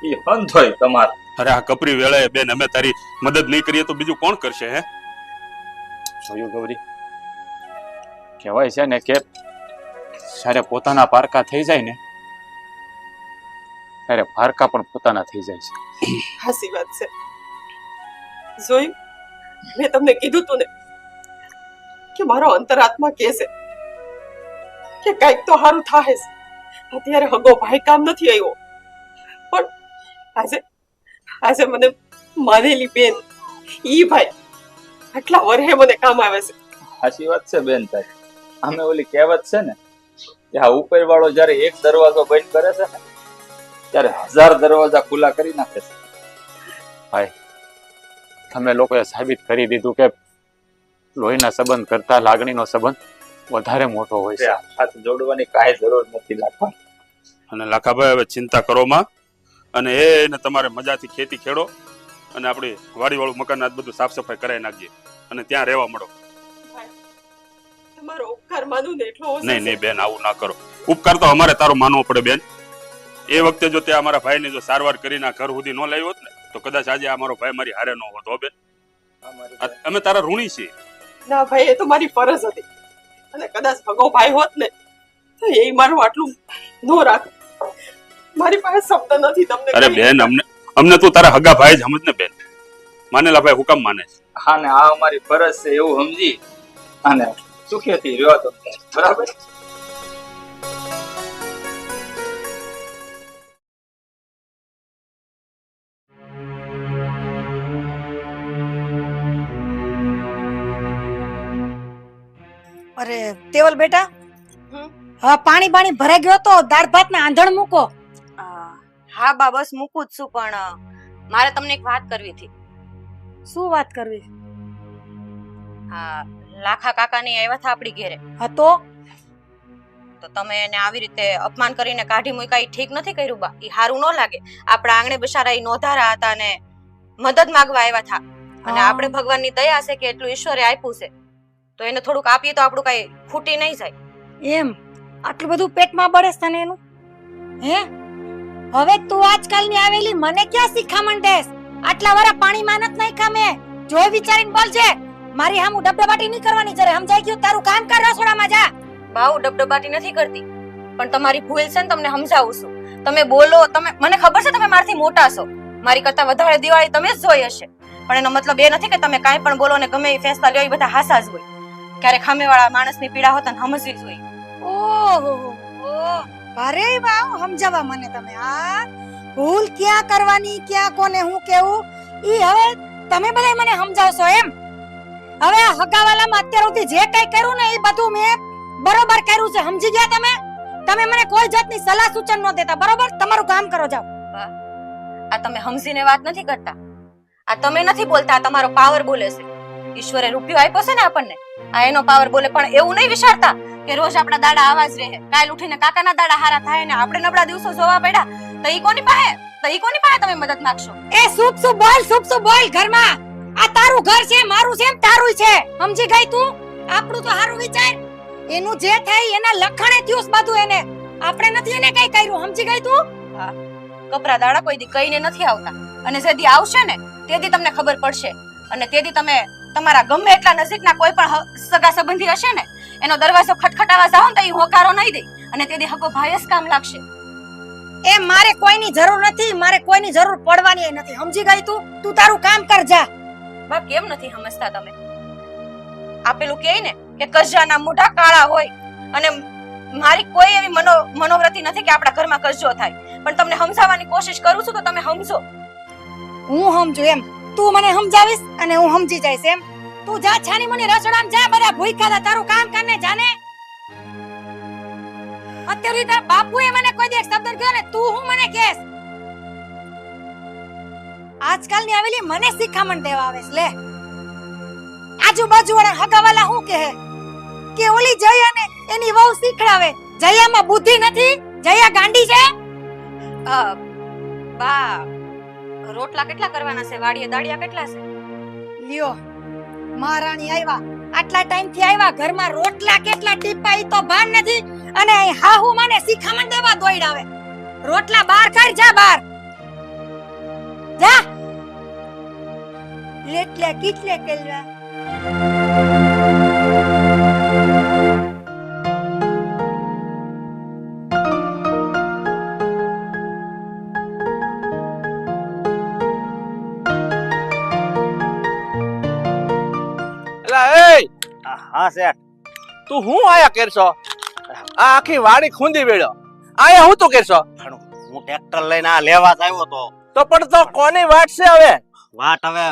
એ હંધ હોય તમારે. અરે આ કપરી વેળાએ બેન અમે તારી મદદ નહીં કરીએ તો બીજું કોણ કરશે? હે જોયું ગૌરી, કહેવાય છે ને કે જ્યારે પોતાના પારકા થઈ જાય ને ત્યારે પારકા પણ પોતાના થઈ જાય છે. હાસી વાત છે. જોયું, મેં તમને કીધું તું ને કે મારો અંતરાત્મા કહે છે કે કઈક તો સારું થાય છે. અત્યારે હગો ભાઈ કામ નથી આવ્યો, પણ આજે મને માનેલી બેન ઈ ભાઈ આટલા વર્ષે મને કામ આવે છે. સાચી વાત છે બેન તારી. આમે ઓલી કહેવત છે ને કે આ ઉપર વાળો જયારે એક દરવાજો બંધ કરે છે ને ત્યારે 1000 દરવાજા ખુલ્લા કરી નાખે છે. તમે લોકોએ સાબિત કરી દીધું કે લોહીના સંબંધ કરતા લાગણીનો સંબંધ વધારે મોટો હોય છે. હાથ જોડવાની કાંઈ જરૂર નથી લાખવા. અને લાખાભાઈ હવે ચિંતા કરો માં, અને એને તમારે મજાથી ખેતી ખેડો અને આપણી વાડીવાળું મકાન આજ બધું સાફ સફાઈ કરાવી નાખીએ અને ત્યાં રહેવા મળો. તમારો ઉપકાર માનું ને એટલો ઓછો નહીં નહીં બેન, આવું ના કરો. ઉપકાર તો અમારે તારો માનવો પડે બેન. એ વખતે જો તે અમારા ભાઈને જો સારવાર કરીને આ ઘર સુધી ન લાવ્યો હોત ને તો કદાચ આજે અમારો ભાઈ મારી હારે ન હોત. હો બેન, અમે તારા ઋણી છીએ. ના ભાઈ, એ તો મારી ફરજ હતી, અને કદાચ ભગો ભાઈ હોત ને તો એ મારું આટલું નો રાખ. મારી પાસે શબ્દ નથી તમને. અરે બેન, અમને તું તારા હગા ભાઈ જ સમજ ને બેન. માનેલા ભાઈ હુકમ માને છે. હા ને આ અમારી ફરજ છે એવું સમજી અને સુખેથી રહ્યો તો બરાબર. અરે તેવલ બેટા, હમ? હા પાણી ભરાઈ ગયો તો દાળ ભાત ને આંધણ મૂકો. હા બા, બસ મૂકું જ છું, પણ મારે તમને એક વાત કરવી હતી. શું વાત કરવી? હા, લાખા કાકા ની આવ્યા હતા આપડી ઘરે. હા તો તમે એને આવી રીતે અપમાન કરીને કાઢી મૂક્યા, એ ઠીક નથી કર્યું બા. એ સારું ન લાગે. આપણા આંગણે બિચારા ઈ નોધારા હતા ને મદદ માંગવા આવ્યા હતા, અને આપણે ભગવાનની દયા છે કે એટલું ઈશ્વરે આપ્યું છે, તો એને થોડુંક આપીએ તો આપણું કઈ ખૂટી નહીં જાય. એમ આટલું બધું પેટમાં બળે તને એનું? હે હવે તું આજકાલની આવેલી મને ક્યાં શીખામણ દેસ? આટલા વારા પાણીમાં નત નાખ્યા મેં. જોઈ વિચારીને બોલજે. મારી હામું ડબડબાટી નહીં કરવાની. જરે સમજાઈ ગયું? તારું કામ કર, રસોડામાં જા. બાઉ ડબડબાટી નથી કરતી, પણ તમારી ભૂલ છે ને, તમને સમજાવું છું. તમે બોલો, તમે મને ખબર છે તમે મારથી મોટા છો, મારી કરતા વધારે દિવાળી તમે જ જોઈ હશે, પણ એનો મતલબ એ નથી કે તમે કાંઈ પણ બોલો ને ગમે એ ફેસલા લ્યો એ બધા હાસા જ હોય. ક્યારેક ખામેવાળા માણસની પીડા હોતા ને સમજવી જોઈએ. ઓહો, અરે વાવ, સમજાવવા મને તમે. આ ભૂલ ક્યાં કરવાની, ક્યાં કોને હું કેવું, ઈ હવે તમે બધા મને સમજાવશો એમ? હવે આ હગાવાલામાં અત્યાર સુધી જે કઈ કર્યું ને એ બધું મેં બરોબર કર્યું છે. સમજી ગયા તમે? તમે મને કોઈ જાતની સલાહ સૂચન ન દેતા, બરોબર? તમારું કામ કરો, જાઓ. આ તમે સમજીને વાત નથી કરતા, આ તમે નથી બોલતા, આ તમારો પાવર બોલે છે. ઈશ્વરે રૂપિયો આપ્યો છે ને આપણને, આ એનો પાવર બોલે. પણ એવું નહીં વિચારતા કે રોજ આપણા દાડા આવા જ રહે. કાલ ઉઠીને કાકાના દાડા હારા થાય ને આપણે નબળા દિવસો જોવા પડ્યા તો ઈ કોની પાસે તમે મદદ માંગશો? એ સુપ બોલ ઘરમાં. આ તારું ઘર છે, મારું છે, તારું છે. સમજી ગઈ તું? આપણું તો હારું વિચાર. એનું જે થાય એના લખણે થયું બધું. એને આપણે નથી એને કઈ કર્યું. સમજી ગઈ તું? કપરા દાડા કોઈ દી કઈને નથી આવતા, અને જેદી આવશે ને તેદી તમને ખબર પડશે. અને તેદી તમે તમારા ગમે એટલા નજીકના કોઈ પણ સગા સંબંધી હશે ને એનો દરવાજો ખટખટાવા જાવ ને તો ઈ હોકારો નહીં દે, અને તેદી હકો ભાઈ જ કામ લાગશે. એ મારે કોઈની જરૂર નથી, મારે કોઈની જરૂર પડવાની નથી. સમજી ગઈ તું? તું તારું કામ કર, જા. બા કેમ નથી સમજતા તમે? આપેલું કહે ને કે કજ્જાના મોઢા કાળા હોય, અને મારી કોઈ એવી મનોવૃત્તિ નથી કે આપણા ઘરમાં કજ્જો થાય, પણ તમને સમજાવવાની કોશિશ કરું છું તો તમે સમજો. હું સમજુ એમ? તું મને સમજાવીશ અને હું સમજી જઈશ એમ? તું જા છાની મને રસોડામાં જા. બધા ભૂખ્યા હતા, તારું કામ કરને જાને. અત્યારે તારા બાપુએ મને કોઈ દે શબ્દ કહ્યો ને, તું હું મને કહેશ? આજકાલની આવેલી મને શિખામણ દેવા આવે છે. લે, આજુબાજુ વાળા હગાવાલા શું કહે કે ઓલી જયા ને એની વહુ શીખડાવે. જયામાં બુદ્ધિ નથી? જયા ગાંડી છે? બા રોટલા કેટલા કરવાના છે? વાડીએ દાડિયા કેટલા છે? લ્યો, મહારાણી આવ્યા, આટલા ટાઈમ થી આવ્યા, ઘરમાં રોટલા કેટલા ટીપા ઈ તો ભાન નથી, અને હાહુ મને શિખામણ દેવા દોડાવે. રોટલા બહાર કર, જા બહાર જા. લેટલે કીટલે કેલવા. હા શેઠ, તું હું આયા કરશો? આ આખી વાડી ખૂંદી વેળ્યો, આયા હું તો કરશો? હું ટ્રેક્ટર લઈને આ લેવા જ આવ્યો તો. તો પણ તો કોની વાટ છે હવે? વાટ હવે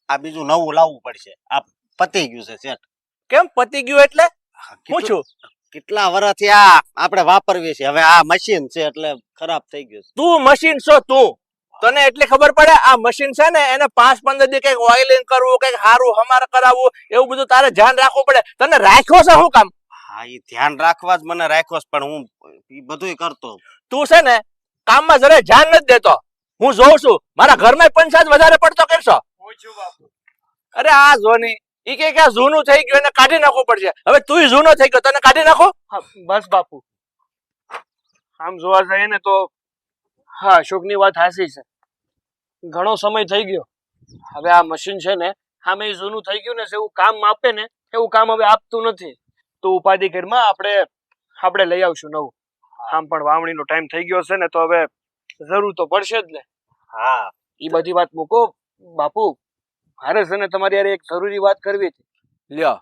આ બીજું નવું લાવવું પડશે. આ પતી ગયું છે શેઠ. કેમ પતી ગયું એટલે હું છું કેટલા વર્ષથી આ આપણે વાપરવી છે, હવે આ મશીન છે એટલે ખરાબ થઈ ગયું છે. તું મશીન છો તું તને એટલી ખબર પડે આ મશીન છે ને એને 5-15 દી કઈક ઓઇલિંગ કરવું કઈક હારું હમાર કરાવવું એવું બધું તારે ધ્યાન રાખવું પડે. તને રાખ્યો છે શું કામ? હા એ ધ્યાન રાખવા જ મને રાખ્યો છે, પણ હું ઈ બધુંય કરતો. તું છે ને કામમાં જરાય ધ્યાન નથી દેતો. હું જોઉં છું મારા ઘરમાં પંચાયત વધારે પડતો કરશો. હું છું બાપુ. અરે આ જોની ઈ કે આ જૂનું થઈ ગયું એને કાઢી નાખવું પડશે. હવે તું જૂનો થઈ ગયો તને કાઢી નાખો. હા બસ બાપુ, આમ જોવા જઈએ ને તો હા અશોકની વાત હાસી છે. ઘણો સમય થઈ ગયો. હવે આ મશીન છે ને આમે જૂનું થઈ ગયું ને એવું કામ આપે ને એવું કામ હવે આપતું નથી. તો ઉપાધિ ઘરમાં આપણે લઈ આવશું નવું. આમ પણ વાવણીનો ટાઈમ થઈ ગયો છે ને તો હવે જરૂર તો પડશે જ ને. હા એ બધી વાત મૂકો બાપુ, મારે છે ને તમારી યાર એક જરૂરી વાત કરવી હતી. લ્યો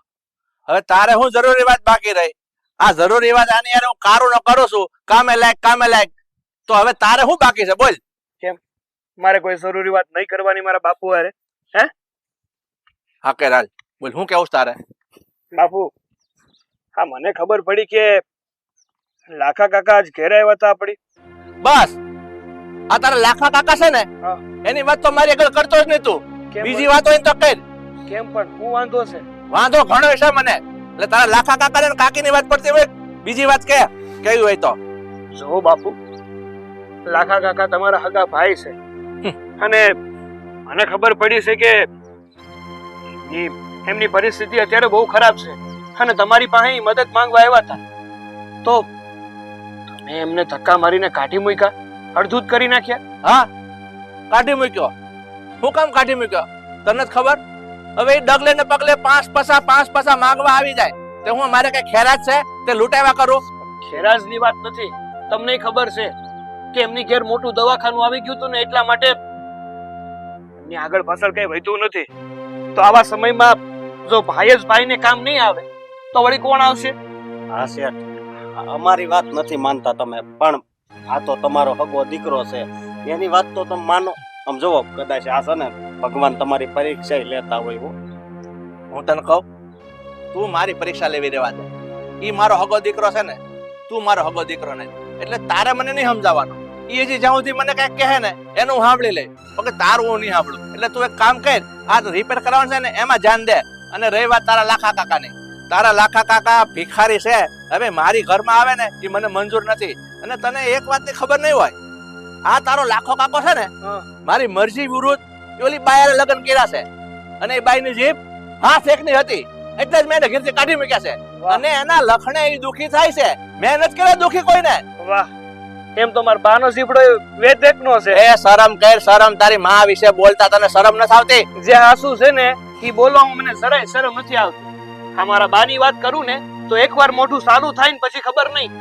હવે તારે હું જરૂરી વાત બાકી રહી? આ જરૂરી વાત આની યાર હું કારું ન કરું છું કામે લાયક. તો હવે તારે શું બાકી છે બોલ? મારે કોઈ જરૂરી વાત નહીં કરવાની મારા બાપુ હારે? હે હા કે રાલ બોલ હું કેવું તારે? બાપુ હા મને ખબર પડી કે લાખા કાકા આજ ઘેર આવ્યા હતા આપડી. બસ આ તારા લાખા કાકા છે ને એની વાત તો મારી આગળ કરતો જ નહીં તું. બીજી વાત હોય તો કર. કેમ પણ શું વાંધો છે? વાંધો ઘણો છે મને. એટલે તારા લાખા કાકા ને કાકીની વાત પડતી હોય બીજી વાત કે કઈ હોય તો જો બાપુ, લાખા કાકા તમારા હગા ભાઈ છે અને મને ખબર પડી છે કે એમની પરિસ્થિતિ અત્યારે બહુ ખરાબ છે અને તમારી પાસે મદદ માંગવા આવ્યા હતા. તો તમે એમને ધક્કા મારીને કાઢી મૂક્યા, અડધૂત કરી નાખ્યા. હા કાઢી મૂક્યો. હું કામ કાઢી મૂક્યો તને જ ખબર? હવે એ ડગલે ને પગલે 5 પૈસા માંગવા આવી જાય તે હું મારે કઈ ખેરાજ છે તે લૂંટાવ્યા કરું? ખેરાજની વાત નથી. તમને ખબર છે કે એમની ઘેર મોટું દવાખાનું આવી ગયું હતું ને એટલા માટે એમની આગળ પાછળ કઈ વધ્યું નથી. તો આવા સમયમાં જો ભાઈ જ ભાઈને કામ નહીં આવે તો વળી કોણ આવશે? હા શેઠ, અમારી વાત નથી માનતા તમે, પણ આ તો તમારો હગો દીકરો છે એની વાત તો તમે માનો. આમ જોવો કદાચ આ છે ને ભગવાન તમારી પરીક્ષા લેતા હોય. હું તને કહું તું મારી પરીક્ષા લેવી રહેવા દે. ઈ મારો હગો દીકરો છે ને, તું મારો હગો દીકરો નહીં, એટલે તારે મને નહીં સમજાવવાનું. ઈ હજી જ્યાં સુધી મને કઈક કહે ને એનું હું સાંભળી લે, ઓકે તારું હું નહીં સાંભળું. એટલે તું એક કામ કર, આ રિપેર કરવાનું છે ને એમાં ધ્યાન દે. અને રહી વાત તારા લાખા કાકાની, તારા લાખા કાકા ભિખારી છે. હવે મારી ઘરમાં આવે ને એ મને મંજૂર નથી. અને તને એક વાતની ખબર નહીં હોય, આ તારો લાખો કાકો છે ને મારી મરજી વિરુદ્ધ ઓલી બાયારે લગ્ન કર્યા છે અને એ બાઈની જીભ હાથ એકની હતી એટલે જ મેં એને ઘેરથી કાઢી મૂક્યા છે. અને એના લખણે એ દુખી થાય છે. મેં નથી કર્યા દુખી કોઈને. વાહ, એમ તો મારા બાનો સીપડો વેદેકનો છે. એ શરમ કર શરમ. તારી માં વિશે બોલતા તને શરમ નથી આવતી? જે આંસુ છે ને એ બોલવામાં મને જરાય શરમ નથી આવતી. અમારા બાની વાત કરું ને તો એકવાર મોઢું સારું થાય ને પછી ખબર નહીં,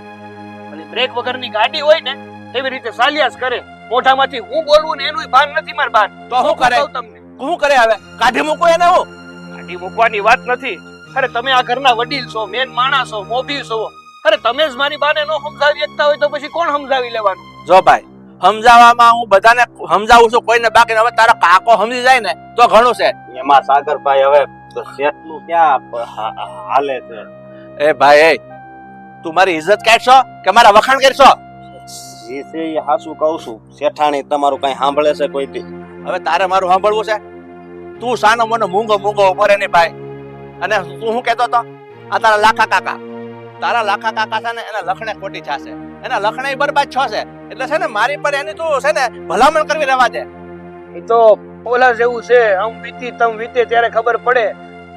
બ્રેક વગરની ગાડી હોય ને એવી રીતે ચાલ્યા જ કરે. મોઢામાંથી હું બોલવું ને એનું ભાન નથી મારા બાન. તો શું કરે? તમને શું કરે? હવે કાઢી મૂકો એને. હું કાઢી મૂકવાની વાત નથી. અરે તમે આ ઘરના વડીલ છો, મેન માણસ છો, મોભી છો. અરે તમે જ મારી બાને નો સમજાવી શકતા હોય તો પછી કોણ સમજાવી લેવાનું? જો ભાઈ સમજાવવામાં હું બધાને સમજાવું છું, કોઈને બાકી. હવે તારો કાકો સમજી જાય ને તો ઘણું છે. એમાં સાગરભાઈ હવે શેઠનું ક્યાં હાલે છે? એ ભાઈ તું મારી ઇજ્જત કાઢશો કે મારા વખાણ કરશો? એ છે એ હાસુ કહું છું. શેઠાણી તમારું કઈ સાંભળે છે કોઈથી? હવે તારે મારું સાંભળવું છે? તું સાનો મને મૂંગો ઉભો રે નહીં ભાઈ. અને તું શું કહેતો હતો? આ તારા લાખા કાકા છે ને એના લખણે ખોટી થશે, એના લખણે બરબાદ થશે. એટલે છે ને મારી પર એની તું છે ને ભલામણ કરવી રહેવા દે. એ તો ઓલા જેવું છે, આમ વીતી તમ વીતે ત્યારે ખબર પડે.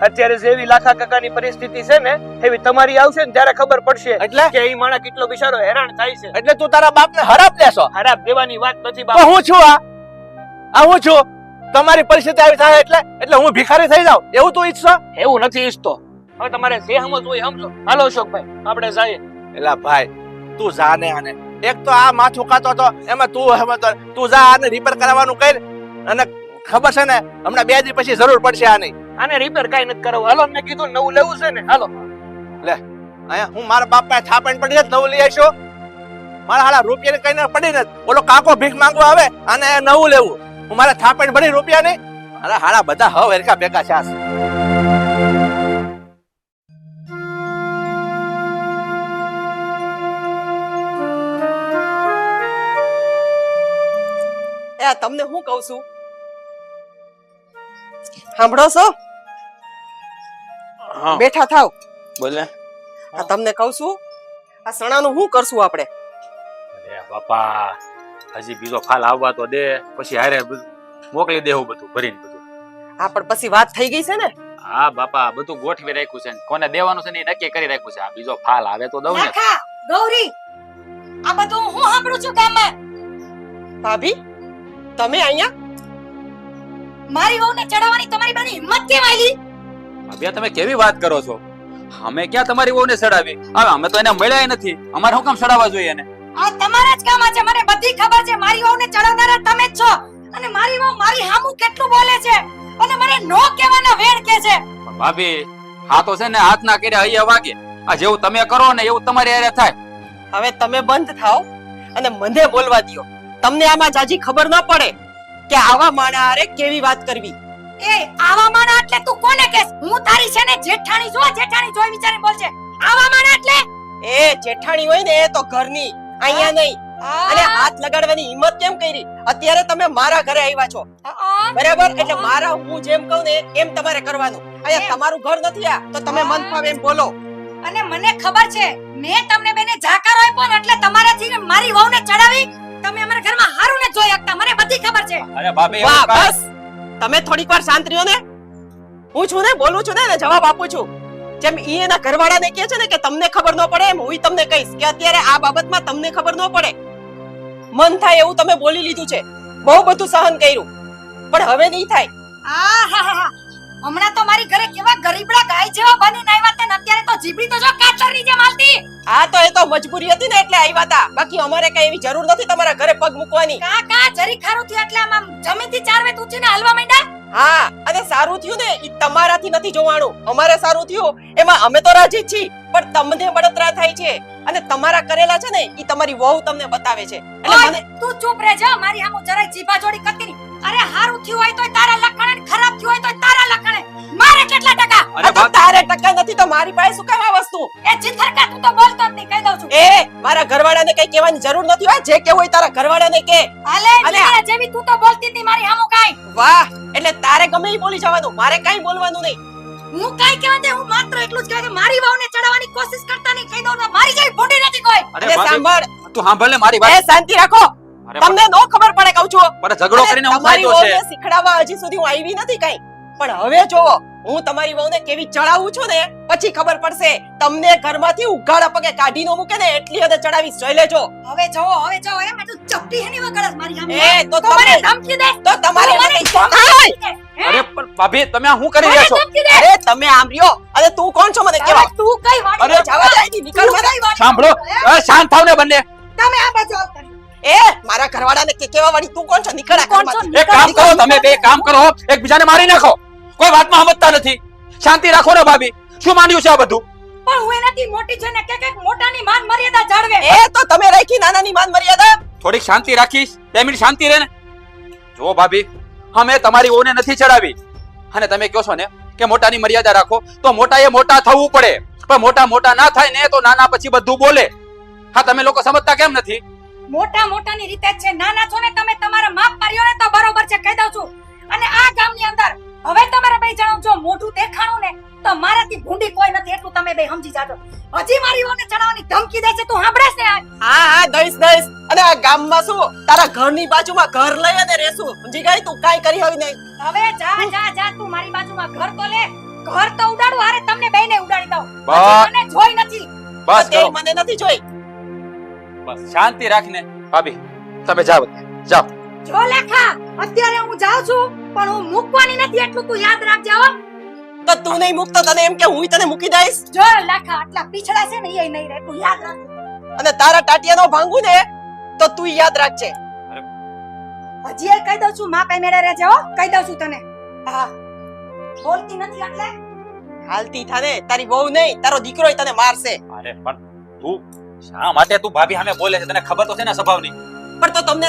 અત્યારે જેવી લાખા કાકાની પરિસ્થિતિ છે ને એવી તમારી આવશે ને ત્યારે ખબર પડશે એટલે કે એ માણસ કેટલો બિચારો હેરાન થાય છે. એટલે તું તારા બાપને હરાપ દેશો? હરાપ દેવાની વાત નથી તો બાપ. હું છું આ હું છું. તમારી પરિસ્થિતિ આવી થાય એટલે હું ભિખારી થઈ જાઉં એવું તું ઈચ્છો? એવું નથી ઈચ્છતો. હવે તમારે જે સમજ હોય સમજો. હાલો અશોકભાઈ આપણે જઈએ. એલા ભાઈ તું જા ને. આને એક તો આ માથું ખાતો હતો એમાં તું જા આને રિપેર કરાવવાનું કર. અને ખબર છે ને હમણાં 2 દી પછી જરૂર પડશે આની. આને રિપેર કાઈ નથી કરાવવું. હાલો મેં કીધું નવું લેવું છે ને. હાલો લે અહીંયા હું મારા બાપ પાસે થાપણ પડી જ નવું લઈ આવીશો. મારા હાલા રૂપિયા કઈ પડી નથી. બોલો કાકો ભીખ માંગવા આવે અને નવું લેવું. હું મારા થાપણ ભરી રૂપિયા નહીં અરે હાડા બધા હવ હરકા ભેગા છે એ તમને હું કહું છું સાંભળો છો હા બેઠા થાવ બોલે આ તમને કહું છું આ સણાનું શું કરશું આપણે અરે બાપા હજી બીજો ફાલ આવવા તો દે પછી હારે મોકલી દેવું બધું ભરીને બધું. આ પણ પછી વાત થઈ ગઈ છે ને હા બાપા બધું ગોઠવી રાખ્યું છે ને કોને દેવાનું છે ને એ નક્કી કરી રાખ્યું છે. આ બીજો ફાલ આવે તો દઉં ને. લાખા ગૌરી આ બધું હું સાંભળું છું ગામમાં ભાભી તમે અહીંયા મારી વહુને ચડાવવાની તમારી બધી હિંમત કેમ આલી અભ્યા તમે કેવી વાત કરો છો? અમે ક્યાં તમારી વહુને સડાવી? હવે અમે તો એને મળ્યા નથી. અમારે શું કામ સડાવવા જોઈએ એને? આ તમારા જ કામ છે મને બધી ખબર છે મારી વહુને ચડાવનારા તમે જ છો અને મારી વહુ મારી સામું કેટલું બોલે છે અને મને નો કહેવાના વેણ કે છે પણ ભાભી હા તો છે ને હાથ ના કર્યા અહીંયા વાગે. આ જેવું તમે કરો ને એવું તમારી હારે થાય. હવે તમે બંધ થાઓ અને મને બોલવા દ્યો. તમને આમાં જાજી ખબર ન પડે કે આવા માણા હારે કેવી વાત કરવી. એ આવા માણા એટલે તું કોને કહેસ હું તારી છે ને જેઠાણી જોઈ વિચારી બોલ છે આવા માણા એટલે એ જેઠાણી હોય ને એ તો ઘરની અહીંયા નહીં. અને હાથ લગાડવાની હિંમત કેમ કરી? અત્યારે તમે મારા ઘરે આવ્યા છો બરાબર એટલે મારા હું જેમ કહું ને એમ તમારે કરવાનું. અહીંયા તમારું ઘર નથી આ તો તમે મન ફાવે એમ બોલો. અને મને ખબર છે મેં તમને બેને જાકારો આપ્યો ને એટલે તમારાથી મારી વહુને ચડાવી તમે અમારા ઘરમાં હારું ને જોઈ શકતા મને બધી ખબર છે. અરે ભાભી વાહ બસ તમે થોડીક વાર શાંત રહ્યો ને. હું છું ને બોલું છું ને જવાબ આપું છું. જેમ ઈ એના ઘરવાળાને કહે છે ને કે તમને ખબર ન પડે એમ હું તમને કહીશ કે અત્યારે આ બાબતમાં તમને ખબર ન પડે. મન થાય એવું તમે બોલી લીધું છે. બહુ બધું સહન કર્યું પણ હવે નહીં થાય. આહાહા હમણાં તો મારી ઘરે કેવા ગરીબડા ગાય જેવા બનીને આવ્યા તે અત્યારે તો જીભડી તો જો કાતરની જેમ હાલતી. આ તો એ તો મજબૂરી હતી ને એટલે આવ્યા હતા. બાકી અમારે કઈ એવી જરૂર નથી તમારા ઘરે પગ મૂકવાની. કા જરી ખારું થયું એટલે આમ જમીનથી 4 વેત ઊંચીને હાલવા માંડ્યા. હા અને સારું થયું ને ઈ તમારાથી નથી જોવાનું. અમારે સારું થયું એમાં અમે તો રાજી જ છીએ પણ તમને બળતરા થાય છે અને તમારા કરેલા છે ને ઈ તમારી વહુ તમને બતાવે છે. એટલે મને તું ચૂપ રહેજે મારી સામું જરાય જીભા જોડી કરતી નહીં. અરે હારું થયું હોય તોય તારા લખણે ને ખરાબ થયું હોય તોય તારા લખણે. મારે કેટલા ટકા? અરે આ તો તારે ટકા નથી તો મારી પાસે શું કામ આ વસ્તુ? એ ચિંતરકા તું તો બોલતો જ નહીં કહી દઉં છું. એ મારા ઘરવાળાને કઈ કહેવાની જરૂર નથી હોય. જે કેવું હોય તારા ઘરવાળાને કે. આલે તારા જેવી તું તો બોલતી હતી મારી સામું કાઈ. વાહ એટલે તારે ગમે ઈ બોલી જવાનું મારે કાઈ બોલવાનું નહીં. હું કાઈ કહેવા દે હું માત્ર એટલું જ કહે કે મારી વહુને ચડાવવાની કોશિશ કરતા નહીં કહી દઉં ને મારી જેવી ભૂંડી નથી કોઈ. અરે અને ભાભી સાંભળ તું સાંભળ ને મારી એ વાત. શાંતિ રાખો. અરે તમને નો ખબર પડે કહું છું. પણ ઝઘડો કરીને હું તમારી ફાયદો છે? વહુને શીખડાવવા હજી સુધી હું આવી નથી કઈ પણ હવે જોવો હું તમારી વહુને કેવી ચડાવું છું ને પછી ખબર પડશે. તમને ઘરમાંથી ઉઘાડા પગે કાઢી નો મૂકે ને એટલી હદે ચડાવીશ જોઈ લેજો. હવે જોવો એમ તું ચપટી હેની વગડસ મારી સામે. એ તો તું મને તમે ધમકી દે તો તમારે તું મને મને ધમકી દે. અરે પણ ભાભી તમે આ શું કરી રહ્યા છો? ધમકી દે. અરે તમે આમ રહ્યો અને તું કોણ છો મને કેવા? હવે તું કઈ વાડી અરે, જવા દે અહીંથી, નીકળ મને. સાંભળો શાંત થાવ ને બંને. તમે આ બાજુ આવતા રહ્યો. એ મારા ઘરવાળાને કે કેવા વાળી તું કોણ છો? નીકળ આ કોણ છો? ઘરમાંથી. એક કામ કરો તમે બે કામ કરો એકબીજાને મારી નાખો. કોઈ વાતમાં સમજતા નથી. શાંતિ રાખો ને ભાભી. શું માંડ્યું છે આ બધું? પણ હું એનાથી મોટી છે ને કે મોટાની માન મર્યાદા જાળવે. એ તો તમે રાખી નાનાની માન મર્યાદા. થોડીક શાંતિ રાખીશ 2 મિનિટ શાંતિ રહે ને. જો ભાભી અમે તમારી વહુને નથી ચડાવી અને તમે કહો છો ને કે મોટાની મર્યાદા રાખો તો મોટાએ મોટા થવું પડે પણ મોટા ના થાય ને તો નાના પછી બધું બોલે. હા તમે લોકો સમજતા કેમ નથી? મોટાની રીતે જ છે. નાના છો ને તમે તમારા માપ માર્યો ને તો બરોબર છે કહી દઉં છું. અને આ ગામની અંદર હવે તમારા બે જણાવ જો મોઢું દેખાણું ને તો મારાથી ભૂંડી કોઈ નથી એટલું તમે બે સમજી જાજો. હજી મારી વહુને ચડાવવાની ધમકી દે છે તું સાંભળે છે? હા દઈશ અને આ ગામમાં શું તારા ઘરની બાજુમાં ઘર લઈ અને રહેશું સમજી ગઈ? તું કાઈ કરી હવે નહીં. હવે જા તું મારી બાજુમાં ઘર તો લે. ઘર તો ઉડાડું હારે તમને બેને ઉડાડી દઉં. બસ. હજી મને જોઈ નથી. બસ તે કરો. મને નથી જોઈ. બસ શાંતિ રાખને ભાભી. તમે જાઓ જાઓ. જો લેખા અત્યારે હું જાઉં છું પણ હું મૂકવાની નથી એટલું તું યાદ રાખજે હો. તો તું નહીં મૂકતો તને એમ કે હું તને મૂકી દઈશ જો લેખા આટલા પીછડા છે ને એ નહીં રહે તું યાદ રાખ. અને તારા ટાટિયાનો ભાંગું ને તો તું યાદ રાખજે. હજી એ કહી દઉં છું માપે મેળે રહેજે હો કહી દઉં છું તને. હા બોલતી નથી એટલે હાલતી થાને તારી બહુ નહીં તારો દીકરો તને મારશે. અરે પણ તું શા માટે તું ભાભી સામે બોલે છે? તને ખબર તો છે ને સ્વભાવની. પણ તો તમને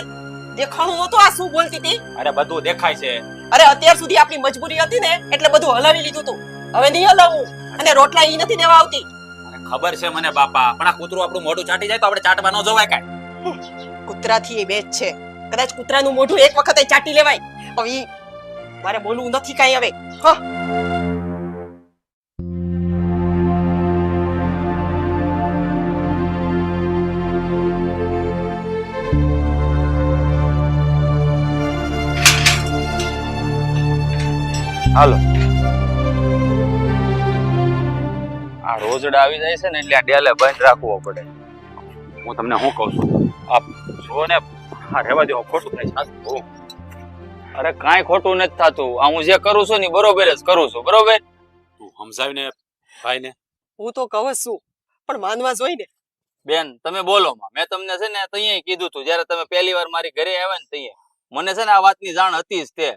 દેખાણું નહોતું આ શું બોલતી હતી? અરે બધું દેખાય છે. અરે અત્યાર સુધી આપણી મજબૂરી હતી ને એટલે બધું હલાવી લીધું તું. હવે નહીં હલાવું. અને રોટલા ઈ નથી દેવા આવતી. અરે ખબર છે મને બાપા, પણ આ કૂતરું આપણું મોઢું ચાટી જાય તો આપણે ચાટવા ન જવાય કાંઈ. કૂતરાથી એ બેચ છે. કદાચ કૂતરાનું મોઢું એક વખત ચાટી લેવાય. હવે ઈ મારે બોલવું નથી કાંઈ હવે. હા. હાલો. આ રોજડા આવી જાય છે ને એટલે આ ડેલે બંધ રાખવો પડે. હું તમને શું કહું છું, આપ જો ને આ રહેવા દેવો, ખોટું થાય છે. બહુ. અરે કાંઈ ખોટું નથી થતું. આ હું જે કરું છું ને ઈ બરોબર જ કરું છું. બરોબર? તું સમજાવીને ભાઈને. હું તો કહું જ છું પણ માનવા જોઈ ને. બેન તમે બોલો માં. મેં તમને છે ને તઈએ કીધું તું જ્યારે તમે પહેલી વાર મારી ઘરે આવ્યા ને તઈએ. મને છે ને આ વાતની જાણ હતી જ તે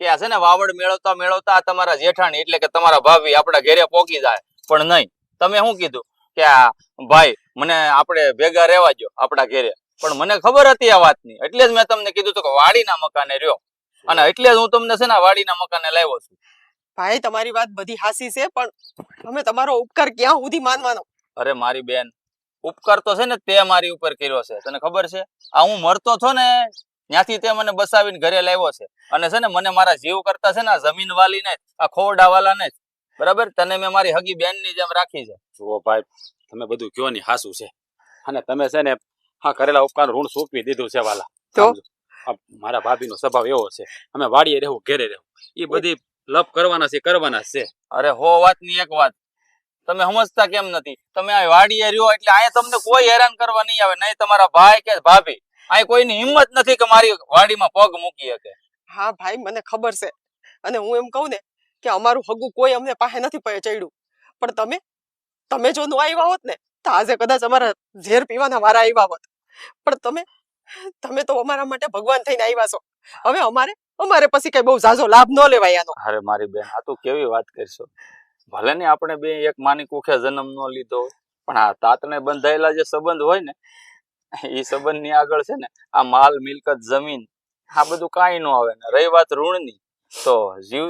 કે આ છે ને વાવડ મેળવતા મેળવતા તમારા જેઠાણી એટલે કે તમારા ભાભી આપણા ઘરે પોકી જાય. પણ નહીં, તમે શું કીધું કે આ ભાઈ મને આપણે ભેગા રહેવા દો આપણા ઘરે. પણ મને ખબર હતી આ વાતની, એટલે જ મેં તમને કીધું કે વાડીના મકાને રહ્યો. અને એટલે જ હું તમને છે ને વાડીના મકાને લાવ્યો છું. ભાઈ તમારી વાત બધી હાસી છે પણ તમે તમારો ઉપકાર ક્યાં સુધી માનવાનો? અરે મારી બેન, ઉપકાર તો છે ને તે મારી ઉપર કર્યો છે. તને ખબર છે આ હું મરતો છો ને ત્યાંથી તે મને બસાવીને ઘરે લાવ્યો છે. અને છે ને મને મારા જીવ કરતા છે ને આ જમીન વાલી ને આ ખોરડા વાલા ને બરાબર તને મેં મારી હગી બેન ની જેમ રાખી છે. જુઓ ભાઈ, તમે બધું કયો ની હાસું છે. અને તમે છે ને હા કરેલા ઉપકાર ઋણ સૂકવી દીધું છે વાલા. તો મારા ભાભીનો સ્વભાવ એવો છે, અમે વાડીએ રહેવું ઘેરે રહેવું એ બધી લપ કરવાના છે. અરે હો વાત ની એક વાત તમે સમજતા કેમ નથી? તમે આ વાડીએ રહ્યો એટલે અહીંયા તમને કોઈ હેરાન કરવા નહીં આવે, નહીં તમારા ભાઈ કે ભાભી. અહીં કોઈની હિંમત નથી કે મારી વાડીમાં પગ મૂકી શકે. હા ભાઈ મને ખબર છે. અને હું એમ કહું ને કે અમારું હગું કોઈ અમને પાસે નથી ચડ્યું. પણ તમે જો નો આવ્યા હોત ને તો આજે કદાચ અમારા ઝેર પીવાના વારા આવ્યા હોત. પણ તમે તો અમારા માટે ભગવાન થઈને આવ્યા છો. હવે અમારે પછી કઈ બહુ ઝાઝો લાભ ન લેવાય આનો. અરે મારી બેન, આ તું કેવી વાત કરશો? ભલે ને આપણે બે એક માની કુખે જન્મ ન લીધો હોય પણ આ તાતને બંધાયેલા જે સંબંધ હોય ને એ સંબંધ ની આગળ છે ને આ માલ મિલકત જમીન આ બધું કાંઈ ન આવે. ને રહી વાત ઋણની તો જીવ,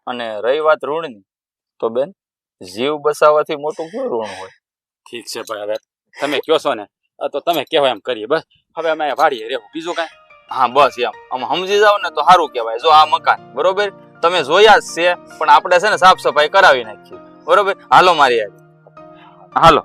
અને રહી વાત ઋણની તો બેન જીવ બસાવવાથી મોટું કયું ઋણ હોય? ઠીક છે ભાઈ, હવે તમે કયો છો ને તો તમે કહેવાય એમ કરીએ. બસ હવે અમે વાડીએ રહેવું, બીજું કાંઈ. હા બસ એમ આમ સમજી જાવ ને તો સારું કહેવાય. જો આ મકાન બરોબર તમે જોયા જ છે પણ આપણે છે ને સાફ સફાઈ કરાવી નાખી. બરોબર? હાલો મારી યાર, હાલો.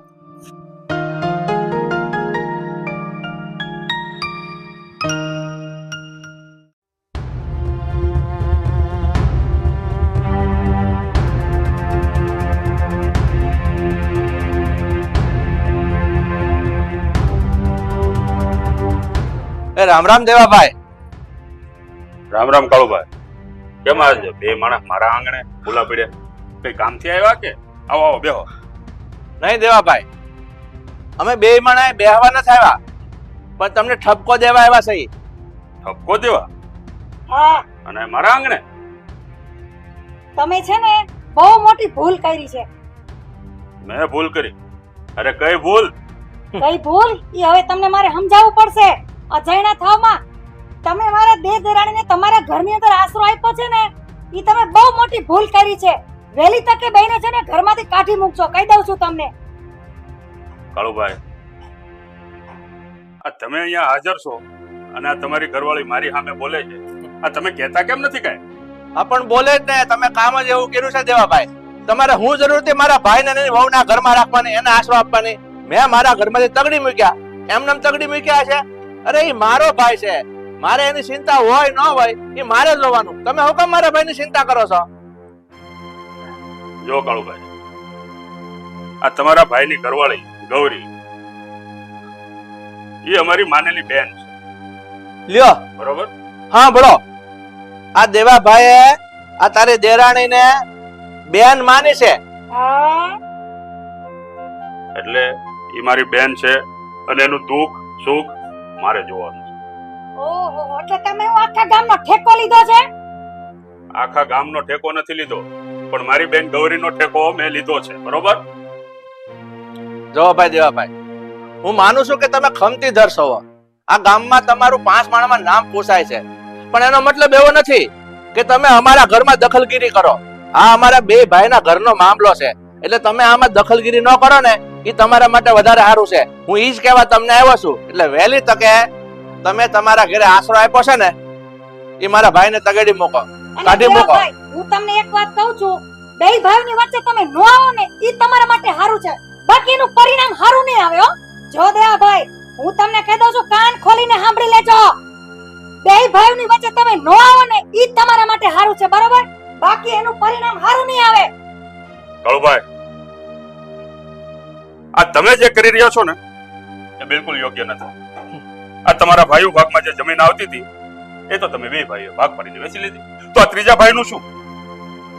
રામ રામ દેવાભાઈ. રામ રામ કાળુભાઈ. કેમ આજે બે માણસ મારા આંગણે ભૂલા પડ્યા? કઈ કામથી આવ્યા કે? આવો આવો બેહો. નહીં દેવાભાઈ, અમે બે માણસ બેહવા નથી આવ્યા પણ તમને ઠપકો દેવા આવ્યા છે. ઠપકો દેવા? હા અને મારા આંગણે? તમે છે ને બહુ મોટી ભૂલ કરી છે. મેં ભૂલ કરી? અરે કઈ ભૂલ? કઈ ભૂલ ઈ હવે તમને મારે સમજાવવું પડશે. અજાણ્યા થાવમાં તમે મારા દેહ દેરાણીને તમારા ઘરની અંદર આશરો આપ્યો છે ને ઈ તમે બહુ મોટી ભૂલ કરી છે. વહેલી તકે બેને છે ને ઘરમાંથી કાઢી મૂકજો, કહી દઉં છું તમને. કાળુભાઈ, આ તમે અહીંયા હાજર છો અને આ તમારી ઘરવાળી મારી સામે બોલે છે, આ તમે કહેતા કેમ નથી કાંઈ? હા પણ બોલે જ ને, તમે કામ જ એવું કર્યું છે દેવાભાઈ. તમારે હું જરૂર હતી મારા ભાઈને અને વહુના ઘરમાં રાખવાની, એને આશરો આપવાની? મેં મારા ઘરમાંથી તગડી મૂક્યા, એમને તગડી મૂક્યા છે? અરે એ મારો ભાઈ છે, મારે એની ચિંતા હોય ન હોય એ મારે જ જોવાનું. તમે હું કેમ મારા ભાઈની ચિંતા કરો છો? જો કાળુભાઈ, આ તમારા ભાઈની ઘરવાળી ગૌરી એ અમારી માનેલી બેન છે. લ્યો બરોબર? હા બોલો. આ દેવાભાઈએ આ તારી દેરાણીને બેન માની છે. એટલે એ મારી બેન છે અને એનું દુઃખ સુખ મારે જોવાનું છે. ઓહો, એટલે તમે આખા ગામનો ઠેકો લીધો છે? આખા ગામનો ઠેકો નથી લીધો પણ મારી બેન ગૌરીનો ઠેકો મેં લીધો છે. બરોબર? જો ભાઈ દેવાભાઈ, હું માનું છું કે તમે ખમતીધર છો. આ ગામમાં તમારું 5 માળામાં નામ પોસાય છે, પણ એનો મતલબ એવો નથી કે તમે અમારા ઘરમાં દખલગીરી કરો. આ અમારા બે ભાઈના ઘરનો મામલો છે, એટલે તમે આમાં દખલગીરી ન કરો ને એ તમારા માટે વધારે સારું છે. હું ઈ જ કહેવા તમને આવ્યો છું. એટલે વહેલી તકે તમે તમારા ઘરે આશરો આપ્યો છે ને એ મારા ભાઈને તગેડી મૂકો, અને કાઢી મૂકો. દેવાભાઈ, હું તમને એક વાત કહું છું, બે ભાઈઓની વચ્ચે તમે નો આવો ને ઈ તમારા માટે સારું છે, બાકી એનું પરિણામ સારું નહીં આવે હો. જો દેવાભાઈ, હું તમને કહી દઉં છું, કાન ખોલીને સાંભળી લેજો. બે ભાઈઓની વચ્ચે તમે નો આવો ને ઈ તમારા માટે સારું છે, બરોબર? બાકી એનું પરિણામ સારું નહીં આવે. કાળુભાઈ, આ તમે જે કરી રહ્યા છો ને એ બિલકુલ યોગ્ય નથી. આ તમારા ભાઈઓ ભાગમાં જે જમીન આવતી હતી એ તો તમે બે ભાઈઓ ભાગ પાડીને વેચી લીધી, તો આ ત્રીજા ભાઈનું શું?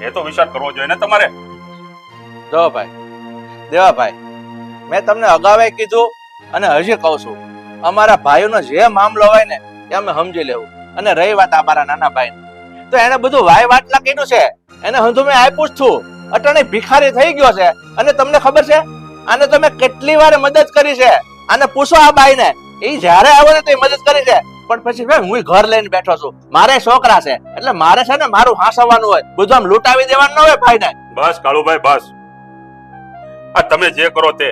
એ તો વિચાર કરવો જોઈએ ને તમારે. જો ભાઈ દેવાભાઈ, મેં તમને અગાઉ કીધું અને હજી કહું છું, અમારા ભાઈઓનો જે મામલો હોય ને એ અમે સમજી લેવું. અને રહી વાત અમારા નાના ભાઈ, તો એને બધું વાય વાટલા કીધું છે, એને હંધું મેં આપ્યું જ છું. અટાણે ભિખારી થઈ ગયો છે. અને તમને ખબર છે આને તમે કેટલી વાર મદદ કરી છે? આને પૂછો આ બાઈને, એ જ્યારે આવે ને તો એ મદદ કરી છે, પણ પછી ભાઈ હું ઘર લઈને બેઠો છું, મારે છોકરા છે, એટલે મારે છે ને મારું હાંસવાનું હોય, બધું આમ લૂંટાવી દેવાનું ન હોય ભાઈને. બસ કાળુભાઈ, બસ. આ તમે જે કરો તે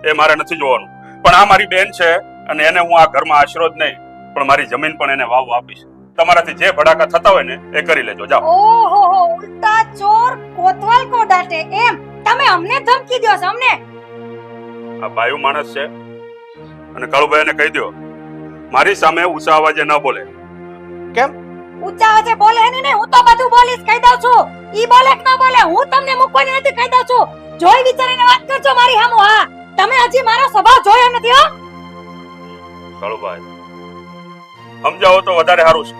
એ મારે નથી જોવાનું, પણ આ મારી બેન છે અને એને હું આ ઘરમાં આશરો જ નહીં પણ મારી જમીન પણ એને વાવ આપીશ. તમારાથી જે ભડાકા થતા હોય ને એ કરી લેજો, જાઓ. ઓહો, ઉલ્ટા ચોર કોતવાલ કો ડાંટે એમ તમે અમને ધમકી દો છો? અમને આ બાયુ માણસ છે અને કાળુભાઈ એને કહી દો મારી સામે ઊંચા અવાજે ન બોલે. કેમ ઊંચા અવાજે બોલે ને? હું તો બધું બોલીશ, કહી દઉં છું. ઈ બોલે કે ન બોલે, હું તમને મૂકવાની નથી, કહી દઉં છું. જોઈ વિચારીને વાત કરજો મારી સામે. હા, તમે હજી મારો સ્વભાવ જોયો નથી હો. કાળુભાઈ, સમજાવો તો વધારે સારું છે.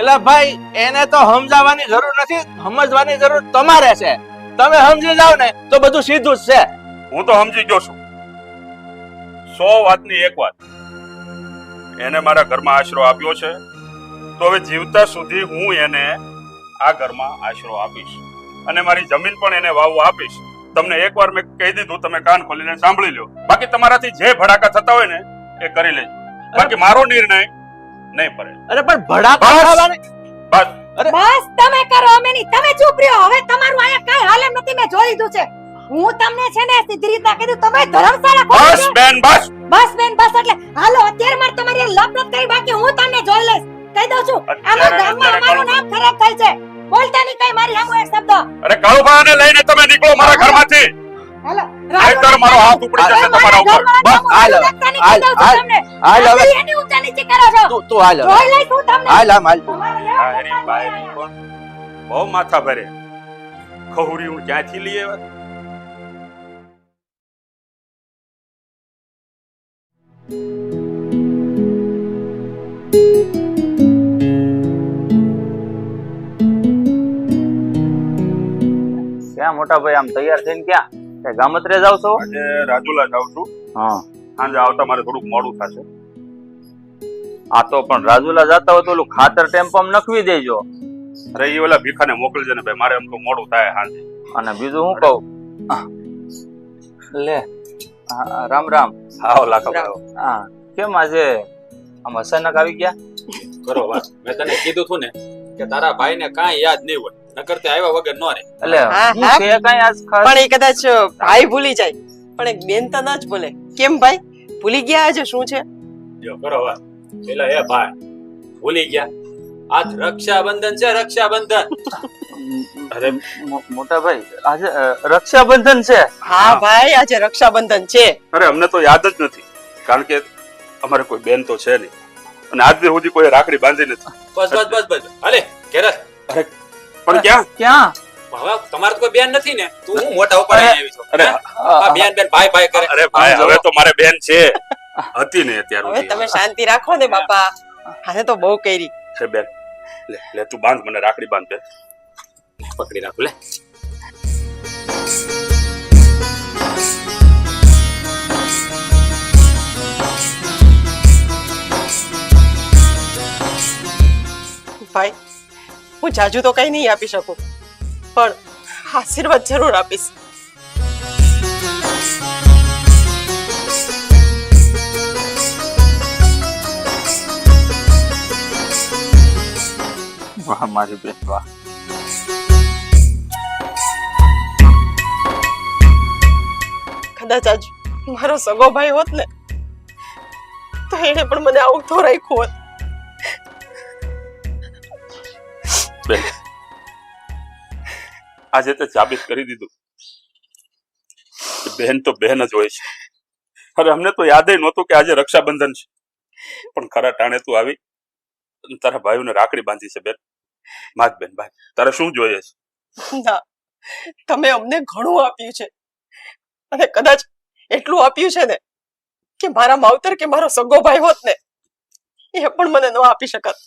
એલા ભાઈ, એને તો સમજાવવાની જરૂર નથી, સમજવાની જરૂર તમારે છે. તમે સમજી જાવ ને તો બધું સીધું જ છે. હું તો સમજી ગયો છું. 100 વાતની એક વાત, એને મારા ઘરમાં આશરો આપ્યો છે તો હવે જીવતા સુધી હું એને આ ઘરમાં આશરો આપીશ અને મારી જમીન પણ એને વાવ આપીશ. તમને એકવાર મેં કહી દીધું, તમે કાન ખોલીને સાંભળી લો. બાકી તમારાથી જે ભડાકા થતા હોય ને એ કરી લેજો, બાકી મારો નિર્ણય નહીં પડે. અરે પણ ભડાકા ખાવાને બસ બસ તમે કરો, અમે નહીં. તમે ચૂપ રહ્યો. હવે તમારું અહીંયા કાઈ હાલ એમ નથી, મેં જોઈ લીધું છે. હું તમને છે ને સીધી રીતના કીધું, તમે ધર્મશાળા ખોલી બસ બેન, બસ બસ બેન, બસ. એટલે હાલો અત્યારે મારે તમારી લપ નથી કરી, બાકી હું તમને જોઈ લઈશ, કહી દઉં છું. આમાં ગામમાં અમારું નામ ખરાબ થાય છે. બોલતા નહીં કઈ મારી સામે એક શબ્દ. અરે કાળુભાઈને લઈને તમે નીકળો મારા ઘરમાંથી. હાલો નહીંતર મારો હાથ ઉપડી જશે તમારા ઉપર. બસ હાલ હાલ હવે એની ઊંચા નીચે કરો છો. તું હાલ હવે. જોઈ લઈશ હું તમને. હાલ હાલ બાયરી બાયરી પણ બહુ માથા ભરે. ખહુરી હું ક્યાંથી લઈ આવ્યા? ક્યાં મોટા ભાઈ, આમ તૈયાર થઈને ક્યાં? કે ગામત્રે જાવ છો? આજે રાજુલા જાઉં છું. હા, સાંજે આવતા મારે થોડુંક મોડું થશે. આ તો પણ રાજુલા જતા હોય તો ઓલું ખાતર ટેમ્પોમાં નખવી દેજો. અરે એ ઓલા ભીખાને મોકલજે ને ભાઈ, મારે એમ તો મોડું થાય સાંજે. અને બીજું હું કહું, લે રામ રામ. આવો લાખા. હા, કેમ આજે આમ અચાનક આવી ગયા? બરોબર, મેં તને કીધું હતું ને કે તારા ભાઈને કાંઈ યાદ નહીં હોય, નકર તે આવ્યા વગર ન રહે. એટલે હા, હું હા. કે કાંઈ આજ ખાસ પણ એ કદાચ ભાઈ ભૂલી જાય, પણ એક બેન તો ન જ ભૂલે. કેમ ભાઈ, ભૂલી ગયા આજે શું છે? જો બરોબર, પેલા એ ભાઈ ભૂલી ગયા, આજ રક્ષાબંધન છે, રક્ષાબંધન. અરે મોટા ભાઈ, આજે રક્ષાબંધન છે. હા ભાઈ, આજે રક્ષાબંધન છે. અરે અમને તો યાદ જ નથી, કારણ કે અમારે કોઈ બેન તો છે નહીં અને આજ દી સુધી કોઈ રાખડી બાંધી નથી. બસ બસ બસ બસ, હાલે ઘેર જ. પણ ક્યાં? ક્યાં? હવે તમારે તો કોઈ બેન નથી ને, તું હું મોટા ઉપર આવી છો. અરે આ બેન બેન ભાઈ ભાઈ કરે. અરે ભાઈ, હવે તો મારે બેન છે, હતી ને અત્યાર હવે સુધી. તમે શાંતિ રાખો ને બાપા, આને તો બહુ કરી. છે બેન, લે તું બાંધ, મને રાખડી બાંધ બેન. પકડી રાખું લે. ભાઈ, હું જાજુ તો કઈ નહીં આપી શકું, પણ આશીર્વાદ જરૂર આપીશ. વાહ મારી બેન વાહ. કદાચ આજ મારો સગો ભાઈ હોત ને તો એને પણ મને આવું તો રાખ્યું હોત. બેન આજે તે સાબિત કરી દીધું કે બહેન તો બહેન જ હોય છે. અરે અમને તો યાદ નહોતું કે આજે રક્ષાબંધન છે, પણ ખરા ટાણે તું આવી અને તારા ભાઈઓને રાખડી બાંધી છે. બેન માગ બેન ભાઈ તારે શું જોઈએ છે? ના, તમે અમને ઘણું આપ્યું છે અને કદાચ એટલું આપ્યું છે ને કે મારા માવતર કે મારો સગો ભાઈ હોત ને એ પણ મને ન આપી શકત.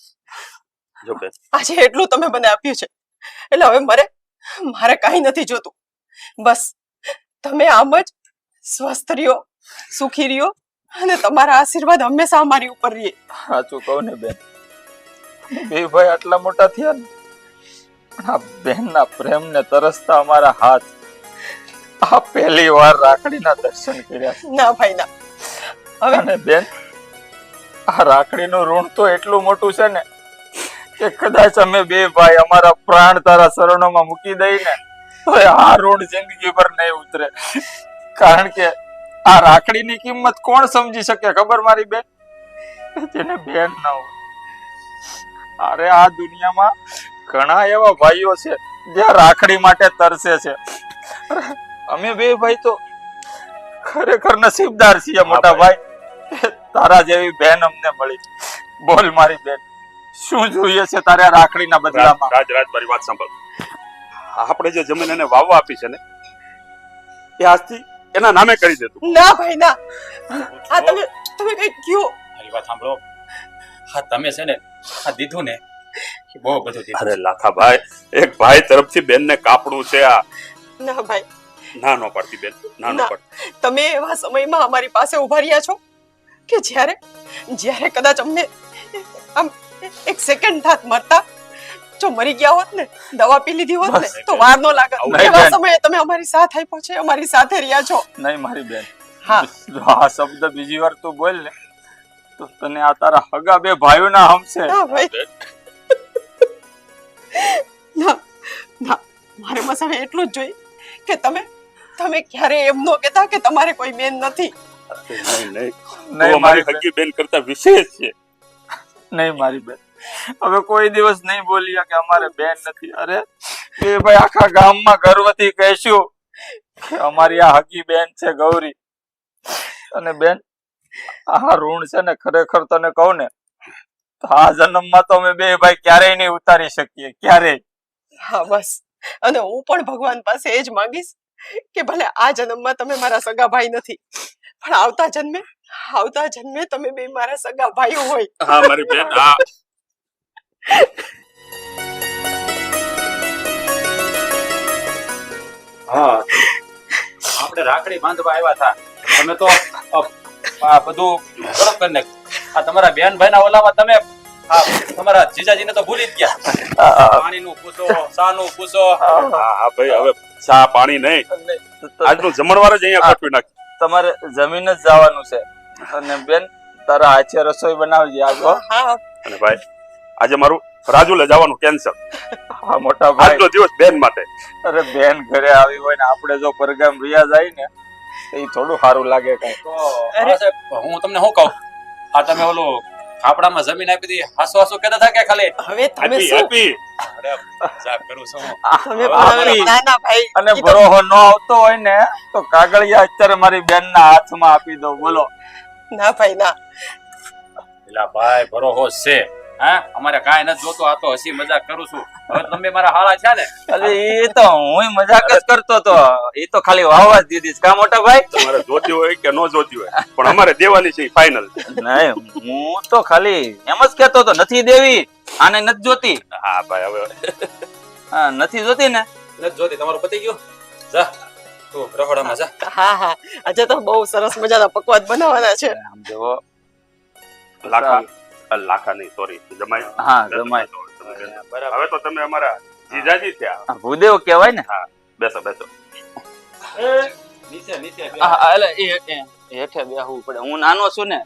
જો બેન આજે એટલું તમે મને આપ્યું છે એટલે હવે મારે કાંઈ નથી જોતું. બસ તમે આમ જ સ્વસ્થ રહ્યો, સુખી રહ્યો અને તમારા આશીર્વાદ હંમેશા અમારી ઉપર રહે. સાચું કહું ને બેન, બે ભાઈ આટલા મોટા થયા ને પણ આ બહેનના પ્રેમને તરસતા અમારા હાથ આ પહેલી વાર રાખડીના દર્શન કર્યા. ના ભાઈ ના. હવે અને બેન આ રાખડીનું ઋણ તો એટલું મોટું છે ને કે કદાચ અમે બે ભાઈ અમારા પ્રાણ તારા શરણોમાં મૂકી દઈને તો આ ઋણ જિંદગી ભર નહીં ઉતરે. કારણ કે આ રાખડીની કિંમત કોણ સમજી શકે ખબર મારી બેન? જેને બેન ના હોય. અરે આ દુનિયામાં ઘણા એવા ભાઈઓ છે જે રાખડી માટે તરસે છે. અમે બે ભાઈ તો ખરેખર નસીબદાર છીએ મોટા ભાઈ. તારા જેવી બેન અમને મળી. બોલ મારી બેન, શું જોઈએ છે તારે રાખડીના બદલામાં? રાજ મારી વાત સાંભળ. આપણે જે જમીન એને વાવવા આપી છે ને એ આજથી એના નામે કરી દેતું. ના ભાઈ ના. આ તમે કઈ કયો? મારી વાત સાંભળો. હા તમે છે ને આ દીધું ને બહુ બધું દીધું. અરે લાખા ભાઈ, એક ભાઈ તરફથી બેનને કાપડું છે આ. ના ભાઈ ના નો પડતી બેન, ના નો પડતી. તમે એવા સમયમાં અમારી પાસે ઉભા રહ્યા છો કે જ્યારે કદાચ અમને આમ એક સેકન્ડ થાત મરતા જો મરી ગયા હોત ને, દવા પી લીધી હોત ને તો વાર નો લાગત. એવા સમયે તમે અમારી સાથ આપ્યો છે, અમારી સાથે રહ્યા છો. નહીં મારી બેન, હા જો આ શબ્દ બીજી વાર તું બોલ ને તો તને આ તારા હગા બે ભાઈઓના હમશે. ના ભાઈ ના ના, મારે બસ હવે એટલું જ જોઈએ કે તમે ક્યારે એમ ન કહેતા કે તમારે કોઈ બેન નથી. નહીં મારી હગી બેન કરતા વિશેષ છે. નહીં મારી બેન, હવે કોઈ દિવસ નહીં બોલ્યા કે અમારે બેન નથી. અરે એ ભાઈ આખા ગામમાં ગર્વથી કહેશું કે અમારી આ હગી બેન છે ગૌરી. અને બેન આ ઋણ છે ને ખરેખર તને કહું ને તો આ જન્મમાં તો અમે બે ભાઈ ક્યારેય નહીં ઉતારી શકીએ, ક્યારેય. હા બસ, અને હું પણ ભગવાન પાસે એ જ માંગીશ કે ભલે આ જન્મમાં તમે મારા સગા ભાઈ નથી પણ આવતા જન્મે તમે બે મારા સગા ભાઈઓ હોય. હા મારી બેન. હા હા આપણે રાખડી બાંધવા આવ્યા હતા. તમે તો આ બધું ગરમ કરી નાખ્યું. આ તમારા બેન ભાઈ ના ઓલામાં તમે તમારા જીજાજીને તો ભૂલી જ ગયા. પાણીનું પૂછો, સાનું પૂછો. હા ભાઈ, હવે ચા પાણી નહીં, આજનું જમણવાર જ અહીંયા ગોઠવી નાખ. તમારે જમીન જ જવાનું છે. અને બેન તારા હાથે રસોઈ બનાવજે આજો. અને ભાઈ આજે મારું રાજુલે જવાનું કેન્સલ. હા મોટા ભાઈ, આજનો દિવસ બેન માટે. અરે બેન ઘરે આવી હોય ને આપણે જો પરગામ રિયા જાય ને એ થોડું સારું લાગે કઈ. તો હું તમને શું કહું, આ તમે ઓલું ખાપડામાં જમીન આપી દી હાસો હાસો કહેતા હતા કે ખાલી હવે તમે હેપી શું હેપી. અરે મજાક કરું છું. તમે પણ ના ના ભાઈ, અને બરોહો ન આવતો હોય ને તો કાગળિયા અત્યારે મારી બેનના હાથમાં આપી દો. બોલો. ના ભાઈ ના. એલા ભાઈ ભરોહો છે. હા અમારે કાંઈ નથી જોતો, આ તો હસી મજાક કરું છું. હવે તમે મારા હાળા છે ને. અરે એ તો હું મજાક જ કરતો તો. એ તો ખાલી વાવવા જ દીધી કા મોટા ભાઈ. તમારે જોતી હોય કે ન જોતી હોય પણ અમારે દેવાની છે ફાઇનલ. નહીં હું તો ખાલી એમ જ કેતો તો, નથી દેવી આને નથી જોતી. હા ભાઈ હવે હા નથી જોતી ને. નથી જોતી. તમારું પતી ગયું. જા તું રખોડામાં જા. હા આજે તો બહુ સરસ મજાના પકવાન બનાવવાના છે. આમ જુઓ. લાખા નહીં, સોરી જમાઈ. હા જમાઈ. હવે તો તમે અમારા જીજાજી થયા. ભૂદેવ કહેવાય ને. હા બેસો બેસો. નીચે નીચે એટલે હેઠે બેહવું પડે. હું નાનો છું ને